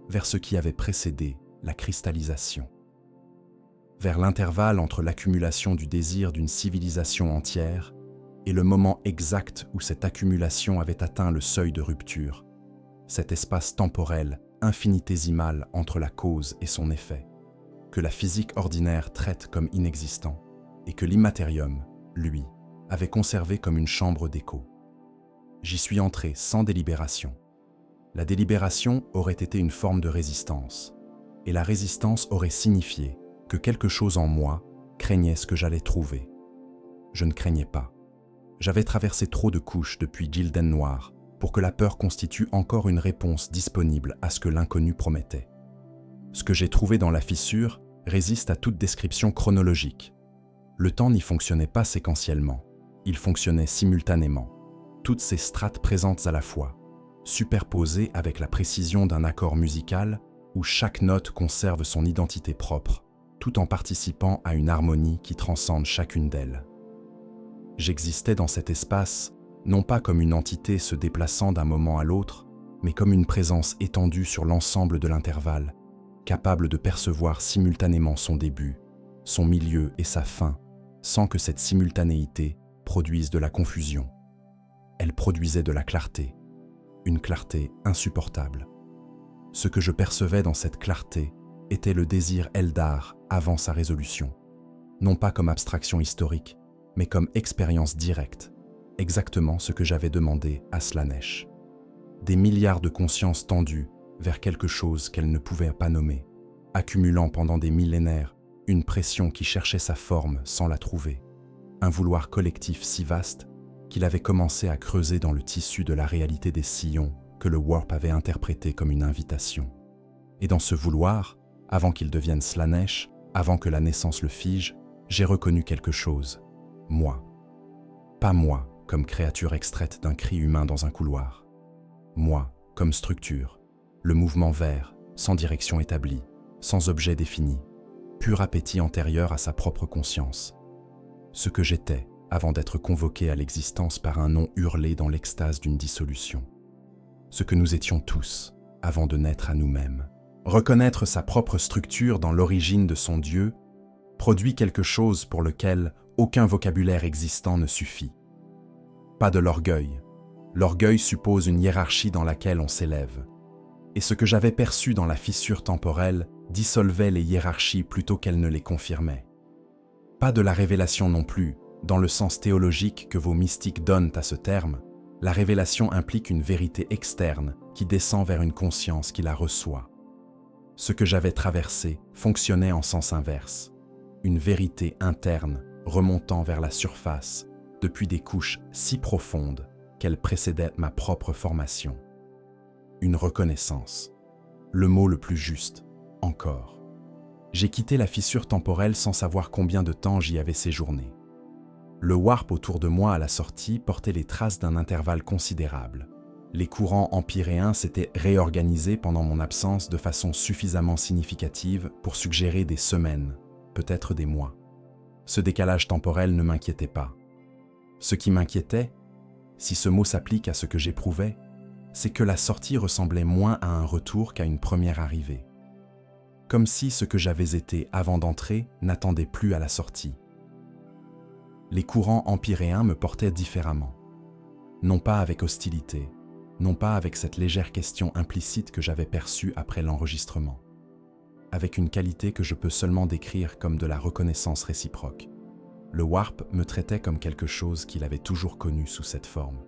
vers ce qui avait précédé la cristallisation, vers l'intervalle entre l'accumulation du désir d'une civilisation entière et le moment exact où cette accumulation avait atteint le seuil de rupture, cet espace temporel infinitésimal entre la cause et son effet, que la physique ordinaire traite comme inexistant et que l'immatérium, lui, avait conservé comme une chambre d'écho. J'y suis entré sans délibération. La délibération aurait été une forme de résistance, et la résistance aurait signifié que quelque chose en moi craignait ce que j'allais trouver. Je ne craignais pas. J'avais traversé trop de couches depuis Gilden Noir pour que la peur constitue encore une réponse disponible à ce que l'inconnu promettait. Ce que j'ai trouvé dans la fissure résiste à toute description chronologique. Le temps n'y fonctionnait pas séquentiellement, il fonctionnait simultanément, toutes ces strates présentes à la fois, superposées avec la précision d'un accord musical où chaque note conserve son identité propre, tout en participant à une harmonie qui transcende chacune d'elles. J'existais dans cet espace, non pas comme une entité se déplaçant d'un moment à l'autre, mais comme une présence étendue sur l'ensemble de l'intervalle, capable de percevoir simultanément son début, son milieu et sa fin, sans que cette simultanéité produise de la confusion. Elle produisait de la clarté, une clarté insupportable. Ce que je percevais dans cette clarté était le désir Eldar avant sa résolution, non pas comme abstraction historique, mais comme expérience directe, exactement ce que j'avais demandé à Slaanesh. Des milliards de consciences tendues vers quelque chose qu'elle ne pouvait pas nommer, accumulant pendant des millénaires une pression qui cherchait sa forme sans la trouver, un vouloir collectif si vaste qu'il avait commencé à creuser dans le tissu de la réalité des sillons que le warp avait interprété comme une invitation. Et dans ce vouloir, avant qu'il devienne Slaanesh, avant que la naissance le fige, j'ai reconnu quelque chose. Moi. Pas moi comme créature extraite d'un cri humain dans un couloir. Moi comme structure, le mouvement vert, sans direction établie, sans objet défini, pur appétit antérieur à sa propre conscience. Ce que j'étais avant d'être convoqué à l'existence par un nom hurlé dans l'extase d'une dissolution. Ce que nous étions tous avant de naître à nous-mêmes. Reconnaître sa propre structure dans l'origine de son Dieu produit quelque chose pour lequel aucun vocabulaire existant ne suffit. Pas de l'orgueil. L'orgueil suppose une hiérarchie dans laquelle on s'élève. Et ce que j'avais perçu dans la fissure temporelle dissolvait les hiérarchies plutôt qu'elle ne les confirmait. Pas de la révélation non plus, dans le sens théologique que vos mystiques donnent à ce terme. La révélation implique une vérité externe qui descend vers une conscience qui la reçoit. Ce que j'avais traversé fonctionnait en sens inverse. Une vérité interne remontant vers la surface depuis des couches si profondes qu'elles précédaient ma propre formation. Une reconnaissance. Le mot le plus juste, encore. J'ai quitté la fissure temporelle sans savoir combien de temps j'y avais séjourné. Le warp autour de moi à la sortie portait les traces d'un intervalle considérable. Les courants empyréens s'étaient réorganisés pendant mon absence de façon suffisamment significative pour suggérer des semaines, peut-être des mois. Ce décalage temporel ne m'inquiétait pas. Ce qui m'inquiétait, si ce mot s'applique à ce que j'éprouvais, c'est que la sortie ressemblait moins à un retour qu'à une première arrivée. Comme si ce que j'avais été avant d'entrer n'attendait plus à la sortie. Les courants empyréens me portaient différemment. Non pas avec hostilité, non pas avec cette légère question implicite que j'avais perçue après l'enregistrement. Avec une qualité que je peux seulement décrire comme de la reconnaissance réciproque. Le warp me traitait comme quelque chose qu'il avait toujours connu sous cette forme,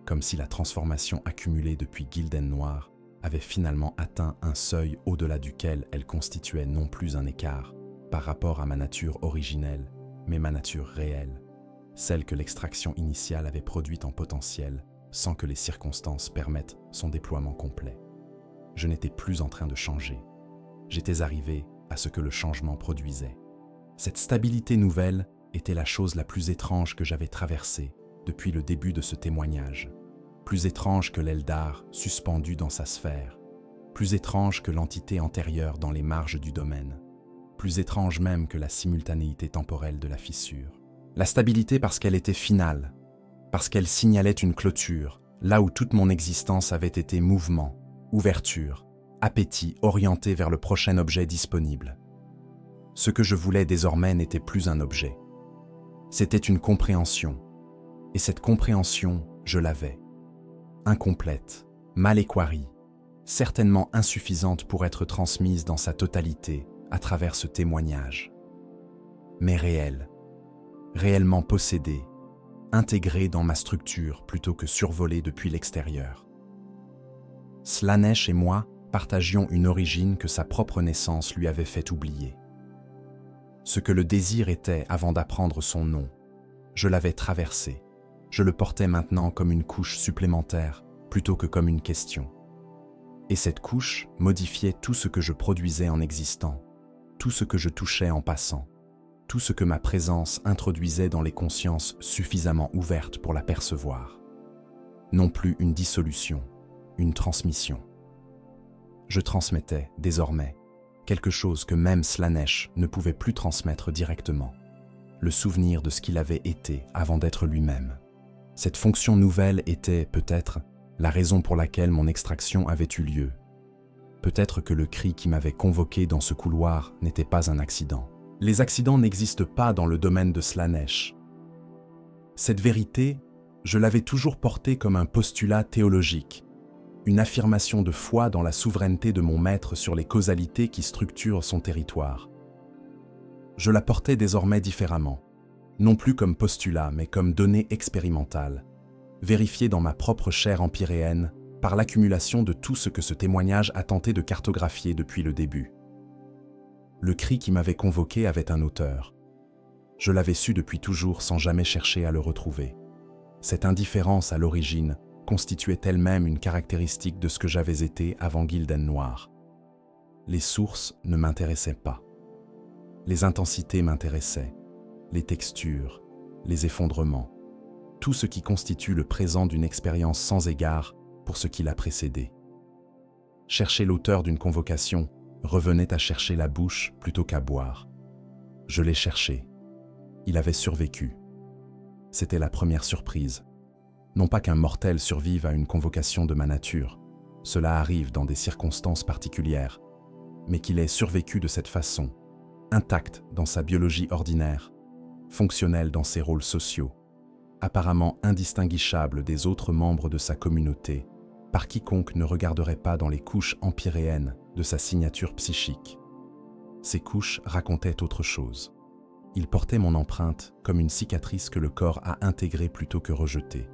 comme si la transformation accumulée depuis Gilden Noir avait finalement atteint un seuil au-delà duquel elle constituait non plus un écart par rapport à ma nature originelle, mais ma nature réelle, celle que l'extraction initiale avait produite en potentiel sans que les circonstances permettent son déploiement complet. Je n'étais plus en train de changer. J'étais arrivé à ce que le changement produisait. Cette stabilité nouvelle était la chose la plus étrange que j'avais traversée depuis le début de ce témoignage. Plus étrange que l'Eldar suspendu dans sa sphère, plus étrange que l'entité antérieure dans les marges du domaine, plus étrange même que la simultanéité temporelle de la fissure. La stabilité parce qu'elle était finale, parce qu'elle signalait une clôture, là où toute mon existence avait été mouvement, ouverture, appétit orienté vers le prochain objet disponible. Ce que je voulais désormais n'était plus un objet. C'était une compréhension, et cette compréhension, je l'avais. Incomplète, mal équarrie, certainement insuffisante pour être transmise dans sa totalité à travers ce témoignage. Mais réelle, réellement possédée, intégrée dans ma structure plutôt que survolée depuis l'extérieur. Slaanesh et moi partagions une origine que sa propre naissance lui avait fait oublier. Ce que le désir était avant d'apprendre son nom, je l'avais traversé. Je le portais maintenant comme une couche supplémentaire plutôt que comme une question. Et cette couche modifiait tout ce que je produisais en existant, tout ce que je touchais en passant, tout ce que ma présence introduisait dans les consciences suffisamment ouvertes pour la percevoir. Non plus une dissolution, une transmission. Je transmettais, désormais, quelque chose que même Slaanesh ne pouvait plus transmettre directement, le souvenir de ce qu'il avait été avant d'être lui-même. Cette fonction nouvelle était, peut-être, la raison pour laquelle mon extraction avait eu lieu. Peut-être que le cri qui m'avait convoqué dans ce couloir n'était pas un accident. Les accidents n'existent pas dans le domaine de Slaanesh. Cette vérité, je l'avais toujours portée comme un postulat théologique, une affirmation de foi dans la souveraineté de mon maître sur les causalités qui structurent son territoire. Je la portais désormais différemment, non plus comme postulat, mais comme donnée expérimentale, vérifiée dans ma propre chair empyréenne par l'accumulation de tout ce que ce témoignage a tenté de cartographier depuis le début. Le cri qui m'avait convoqué avait un auteur. Je l'avais su depuis toujours sans jamais chercher à le retrouver. Cette indifférence à l'origine constituait elle-même une caractéristique de ce que j'avais été avant Gilden Noir. Les sources ne m'intéressaient pas. Les intensités m'intéressaient, les textures, les effondrements, tout ce qui constitue le présent d'une expérience sans égard pour ce qui l'a précédé. Chercher l'auteur d'une convocation revenait à chercher la bouche plutôt qu'à boire. Je l'ai cherché. Il avait survécu. C'était la première surprise. Non pas qu'un mortel survive à une convocation de ma nature, cela arrive dans des circonstances particulières, mais qu'il ait survécu de cette façon, intact dans sa biologie ordinaire, fonctionnel dans ses rôles sociaux, apparemment indistinguishable des autres membres de sa communauté, par quiconque ne regarderait pas dans les couches empyréennes de sa signature psychique. Ces couches racontaient autre chose. Il portait mon empreinte comme une cicatrice que le corps a intégrée plutôt que rejetée.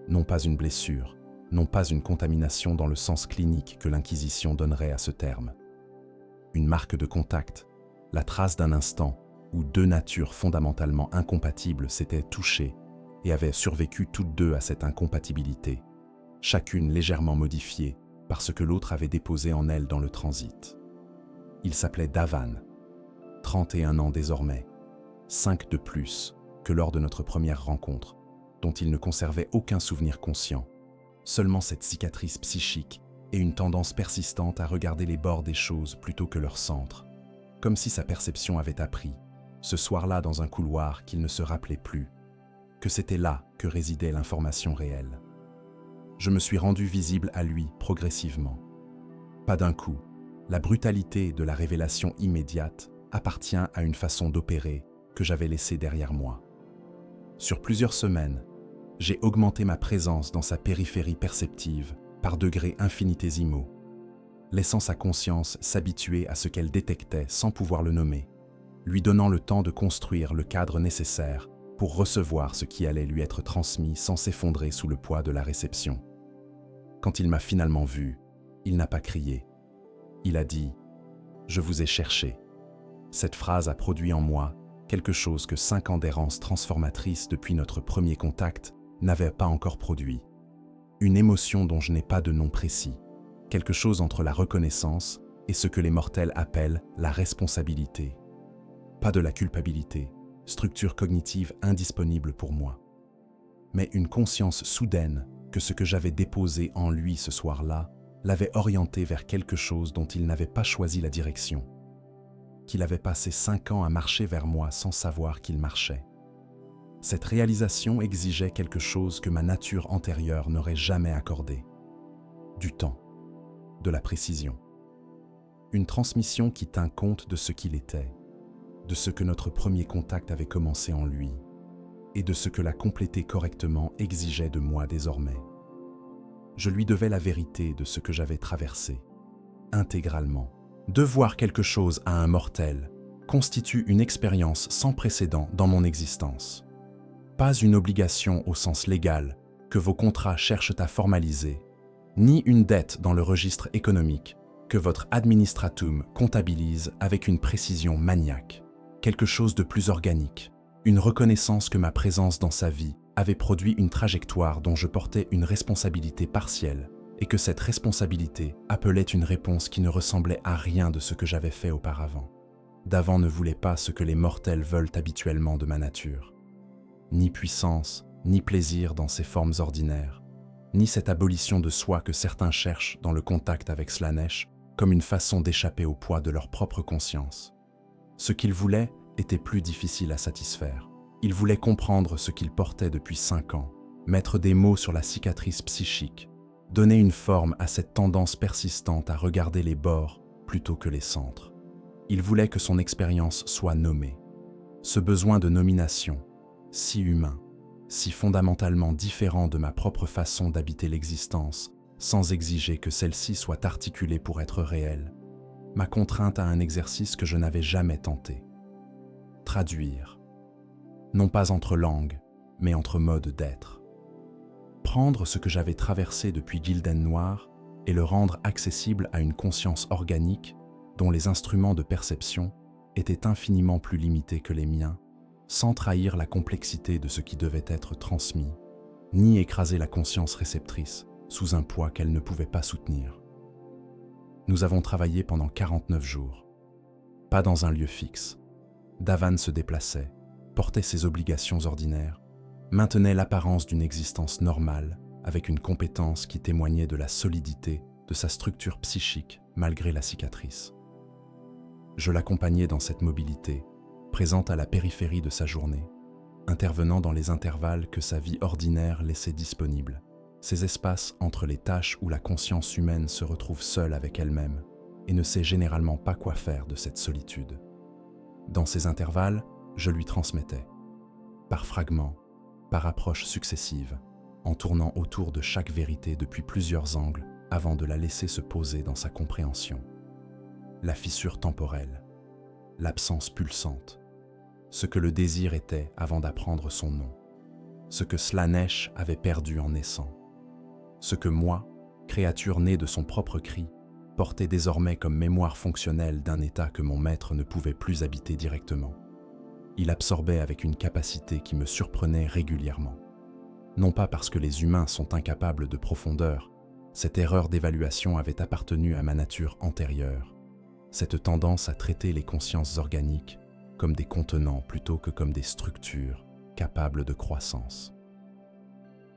Non pas une blessure, non pas une contamination dans le sens clinique que l'Inquisition donnerait à ce terme. Une marque de contact, la trace d'un instant où deux natures fondamentalement incompatibles s'étaient touchées et avaient survécu toutes deux à cette incompatibilité, chacune légèrement modifiée par ce que l'autre avait déposé en elle dans le transit. Il s'appelait Davan, 31 ans désormais, 5 de plus que lors de notre première rencontre, dont il ne conservait aucun souvenir conscient, seulement cette cicatrice psychique et une tendance persistante à regarder les bords des choses plutôt que leur centre, comme si sa perception avait appris, ce soir-là dans un couloir qu'il ne se rappelait plus, que c'était là que résidait l'information réelle. Je me suis rendu visible à lui progressivement. Pas d'un coup, la brutalité de la révélation immédiate appartient à une façon d'opérer que j'avais laissée derrière moi. Sur plusieurs semaines, j'ai augmenté ma présence dans sa périphérie perceptive par degrés infinitésimaux, laissant sa conscience s'habituer à ce qu'elle détectait sans pouvoir le nommer, lui donnant le temps de construire le cadre nécessaire pour recevoir ce qui allait lui être transmis sans s'effondrer sous le poids de la réception. Quand il m'a finalement vu, il n'a pas crié. Il a dit « Je vous ai cherché ». Cette phrase a produit en moi quelque chose que 5 ans d'errance transformatrice depuis notre premier contact n'avaient pas encore produit. Une émotion dont je n'ai pas de nom précis, quelque chose entre la reconnaissance et ce que les mortels appellent la responsabilité. Pas de la culpabilité, structure cognitive indisponible pour moi, mais une conscience soudaine que ce que j'avais déposé en lui ce soir-là l'avait orienté vers quelque chose dont il n'avait pas choisi la direction, qu'il avait passé 5 ans à marcher vers moi sans savoir qu'il marchait. Cette réalisation exigeait quelque chose que ma nature antérieure n'aurait jamais accordé. Du temps, de la précision. Une transmission qui tint compte de ce qu'il était, de ce que notre premier contact avait commencé en lui, et de ce que la compléter correctement exigeait de moi désormais. Je lui devais la vérité de ce que j'avais traversé, intégralement. Devoir quelque chose à un mortel constitue une expérience sans précédent dans mon existence. Pas une obligation au sens légal que vos contrats cherchent à formaliser, ni une dette dans le registre économique que votre administratum comptabilise avec une précision maniaque. Quelque chose de plus organique, une reconnaissance que ma présence dans sa vie avait produit une trajectoire dont je portais une responsabilité partielle et que cette responsabilité appelait une réponse qui ne ressemblait à rien de ce que j'avais fait auparavant. Davan ne voulait pas ce que les mortels veulent habituellement de ma nature. Ni puissance, ni plaisir dans ses formes ordinaires, ni cette abolition de soi que certains cherchent dans le contact avec Slaanesh comme une façon d'échapper au poids de leur propre conscience. Ce qu'il voulait était plus difficile à satisfaire. Il voulait comprendre ce qu'il portait depuis 5 ans, mettre des mots sur la cicatrice psychique, donner une forme à cette tendance persistante à regarder les bords plutôt que les centres. Il voulait que son expérience soit nommée. Ce besoin de nomination, si humain, si fondamentalement différent de ma propre façon d'habiter l'existence, sans exiger que celle-ci soit articulée pour être réelle, m'a contrainte à un exercice que je n'avais jamais tenté. Traduire. Non pas entre langues, mais entre modes d'être. Prendre ce que j'avais traversé depuis Gilden Noir et le rendre accessible à une conscience organique dont les instruments de perception étaient infiniment plus limités que les miens, sans trahir la complexité de ce qui devait être transmis, ni écraser la conscience réceptrice sous un poids qu'elle ne pouvait pas soutenir. Nous avons travaillé pendant 49 jours, pas dans un lieu fixe. Davan se déplaçait, portait ses obligations ordinaires, maintenait l'apparence d'une existence normale avec une compétence qui témoignait de la solidité de sa structure psychique malgré la cicatrice. Je l'accompagnais dans cette mobilité, présente à la périphérie de sa journée, intervenant dans les intervalles que sa vie ordinaire laissait disponibles, ces espaces entre les tâches où la conscience humaine se retrouve seule avec elle-même et ne sait généralement pas quoi faire de cette solitude. Dans ces intervalles, je lui transmettais, par fragments, par approches successives, en tournant autour de chaque vérité depuis plusieurs angles avant de la laisser se poser dans sa compréhension. La fissure temporelle, l'absence pulsante, ce que le désir était avant d'apprendre son nom, ce que Slanesh avait perdu en naissant, ce que moi, créature née de son propre cri, portait désormais comme mémoire fonctionnelle d'un état que mon maître ne pouvait plus habiter directement. Il absorbait avec une capacité qui me surprenait régulièrement. Non pas parce que les humains sont incapables de profondeur, cette erreur d'évaluation avait appartenu à ma nature antérieure, cette tendance à traiter les consciences organiques comme des contenants plutôt que comme des structures capables de croissance.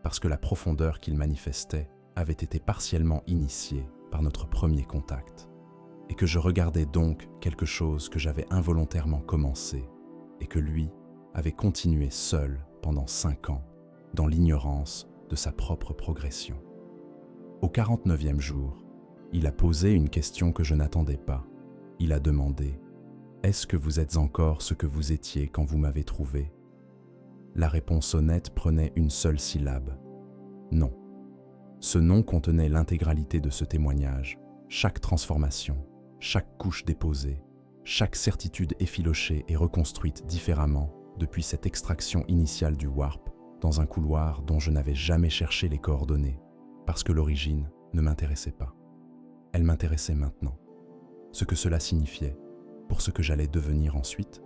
Parce que la profondeur qu'il manifestait avait été partiellement initiée par notre premier contact, et que je regardais donc quelque chose que j'avais involontairement commencé, et que lui avait continué seul pendant 5 ans, dans l'ignorance de sa propre progression. Au 49e jour, il a posé une question que je n'attendais pas. Il a demandé « Est-ce que vous êtes encore ce que vous étiez quand vous m'avez trouvé ?» La réponse honnête prenait une seule syllabe. Non. Ce non contenait l'intégralité de ce témoignage, chaque transformation, chaque couche déposée, chaque certitude effilochée et reconstruite différemment depuis cette extraction initiale du warp dans un couloir dont je n'avais jamais cherché les coordonnées, parce que l'origine ne m'intéressait pas. Elle m'intéressait maintenant. Ce que cela signifiait, pour ce que j'allais devenir ensuite,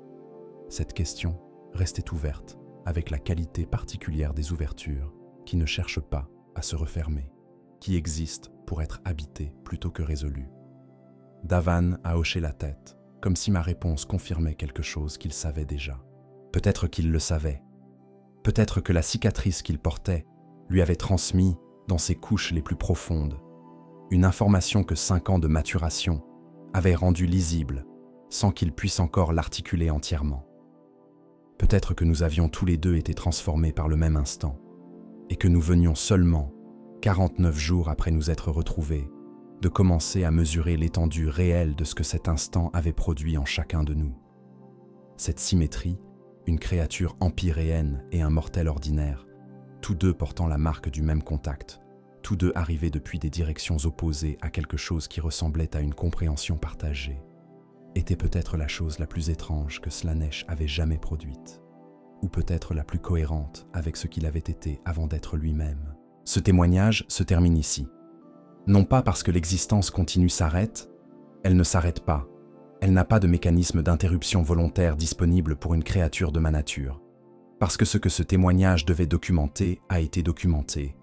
cette question restait ouverte avec la qualité particulière des ouvertures qui ne cherchent pas à se refermer, qui existent pour être habitées plutôt que résolues. Davan a hoché la tête, comme si ma réponse confirmait quelque chose qu'il savait déjà. Peut-être qu'il le savait. Peut-être que la cicatrice qu'il portait lui avait transmis, dans ses couches les plus profondes, une information que 5 ans de maturation avaient rendue lisible, sans qu'il puisse encore l'articuler entièrement. Peut-être que nous avions tous les deux été transformés par le même instant, et que nous venions seulement, 49 jours après nous être retrouvés, de commencer à mesurer l'étendue réelle de ce que cet instant avait produit en chacun de nous. Cette symétrie, une créature empyréenne et un mortel ordinaire, tous deux portant la marque du même contact, tous deux arrivés depuis des directions opposées à quelque chose qui ressemblait à une compréhension partagée, était peut-être la chose la plus étrange que Slanesh avait jamais produite, ou peut-être la plus cohérente avec ce qu'il avait été avant d'être lui-même. Ce témoignage se termine ici. Non pas parce que l'existence continue s'arrête, elle ne s'arrête pas. Elle n'a pas de mécanisme d'interruption volontaire disponible pour une créature de ma nature. Parce que ce que ce témoignage devait documenter a été documenté,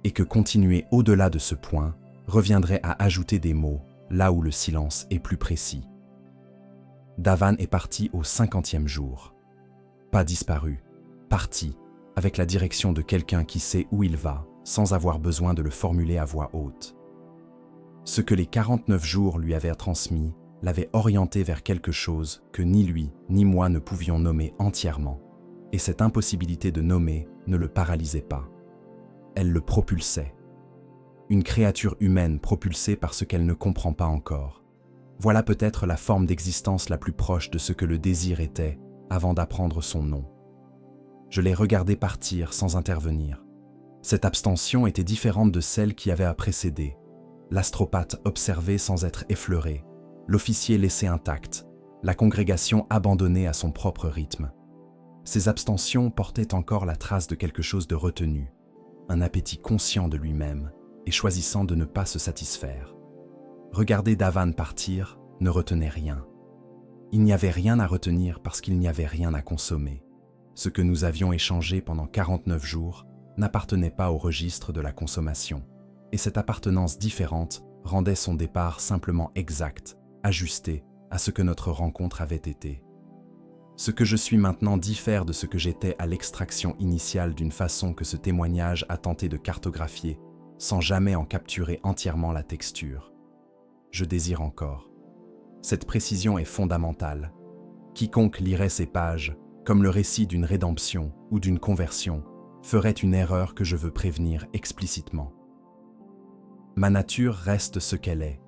et que continuer au-delà de ce point reviendrait à ajouter des mots là où le silence est plus précis. Davan est parti au 50e jour. Pas disparu, parti, avec la direction de quelqu'un qui sait où il va, sans avoir besoin de le formuler à voix haute. Ce que les 49 jours lui avaient transmis l'avait orienté vers quelque chose que ni lui ni moi ne pouvions nommer entièrement, et cette impossibilité de nommer ne le paralysait pas. Elle le propulsait. Une créature humaine propulsée par ce qu'elle ne comprend pas encore. Voilà peut-être la forme d'existence la plus proche de ce que le désir était avant d'apprendre son nom. Je l'ai regardé partir sans intervenir. Cette abstention était différente de celle qui avait à précéder. L'astropathe observé sans être effleuré, l'officier laissé intact, la congrégation abandonnée à son propre rythme. Ces abstentions portaient encore la trace de quelque chose de retenu, un appétit conscient de lui-même et choisissant de ne pas se satisfaire. Regarder Davan partir ne retenait rien. Il n'y avait rien à retenir parce qu'il n'y avait rien à consommer. Ce que nous avions échangé pendant 49 jours n'appartenait pas au registre de la consommation, et cette appartenance différente rendait son départ simplement exact, ajusté à ce que notre rencontre avait été. Ce que je suis maintenant diffère de ce que j'étais à l'extraction initiale d'une façon que ce témoignage a tenté de cartographier, sans jamais en capturer entièrement la texture. Je désire encore. Cette précision est fondamentale. Quiconque lirait ces pages, comme le récit d'une rédemption ou d'une conversion, ferait une erreur que je veux prévenir explicitement. Ma nature reste ce qu'elle est,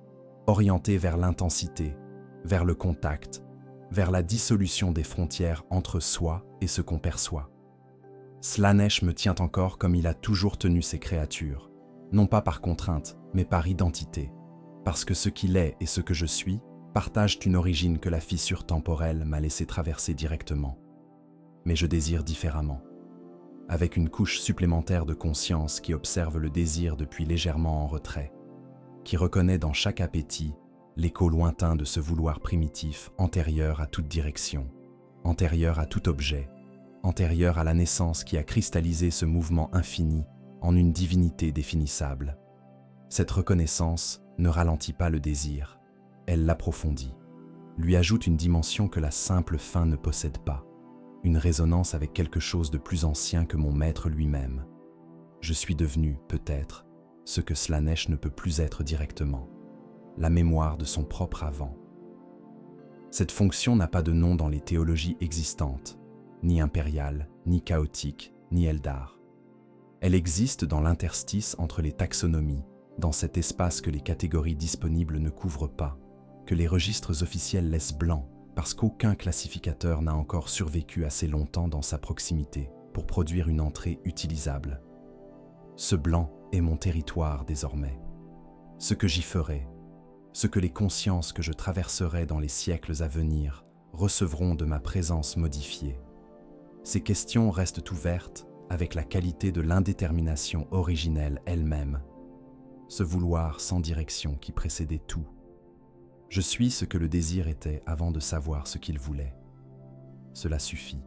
orientée vers l'intensité, vers le contact, vers la dissolution des frontières entre soi et ce qu'on perçoit. Slaanesh me tient encore comme il a toujours tenu ses créatures, non pas par contrainte, mais par identité, parce que ce qu'il est et ce que je suis partagent une origine que la fissure temporelle m'a laissé traverser directement. Mais je désire différemment, avec une couche supplémentaire de conscience qui observe le désir depuis légèrement en retrait, qui reconnaît dans chaque appétit l'écho lointain de ce vouloir primitif antérieur à toute direction, antérieur à tout objet, antérieur à la naissance qui a cristallisé ce mouvement infini en une divinité définissable. Cette reconnaissance ne ralentit pas le désir, elle l'approfondit, lui ajoute une dimension que la simple fin ne possède pas, une résonance avec quelque chose de plus ancien que mon maître lui-même. Je suis devenu, peut-être, ce que Slaanesh ne peut plus être directement, la mémoire de son propre avant. Cette fonction n'a pas de nom dans les théologies existantes, ni impériale, ni chaotique, ni Eldar. Elle existe dans l'interstice entre les taxonomies, dans cet espace que les catégories disponibles ne couvrent pas, que les registres officiels laissent blanc, parce qu'aucun classificateur n'a encore survécu assez longtemps dans sa proximité pour produire une entrée utilisable. Ce blanc est mon territoire désormais. Ce que j'y ferai, ce que les consciences que je traverserai dans les siècles à venir recevront de ma présence modifiée. Ces questions restent ouvertes avec la qualité de l'indétermination originelle elle-même, ce vouloir sans direction qui précédait tout. Je suis ce que le désir était avant de savoir ce qu'il voulait. Cela suffit.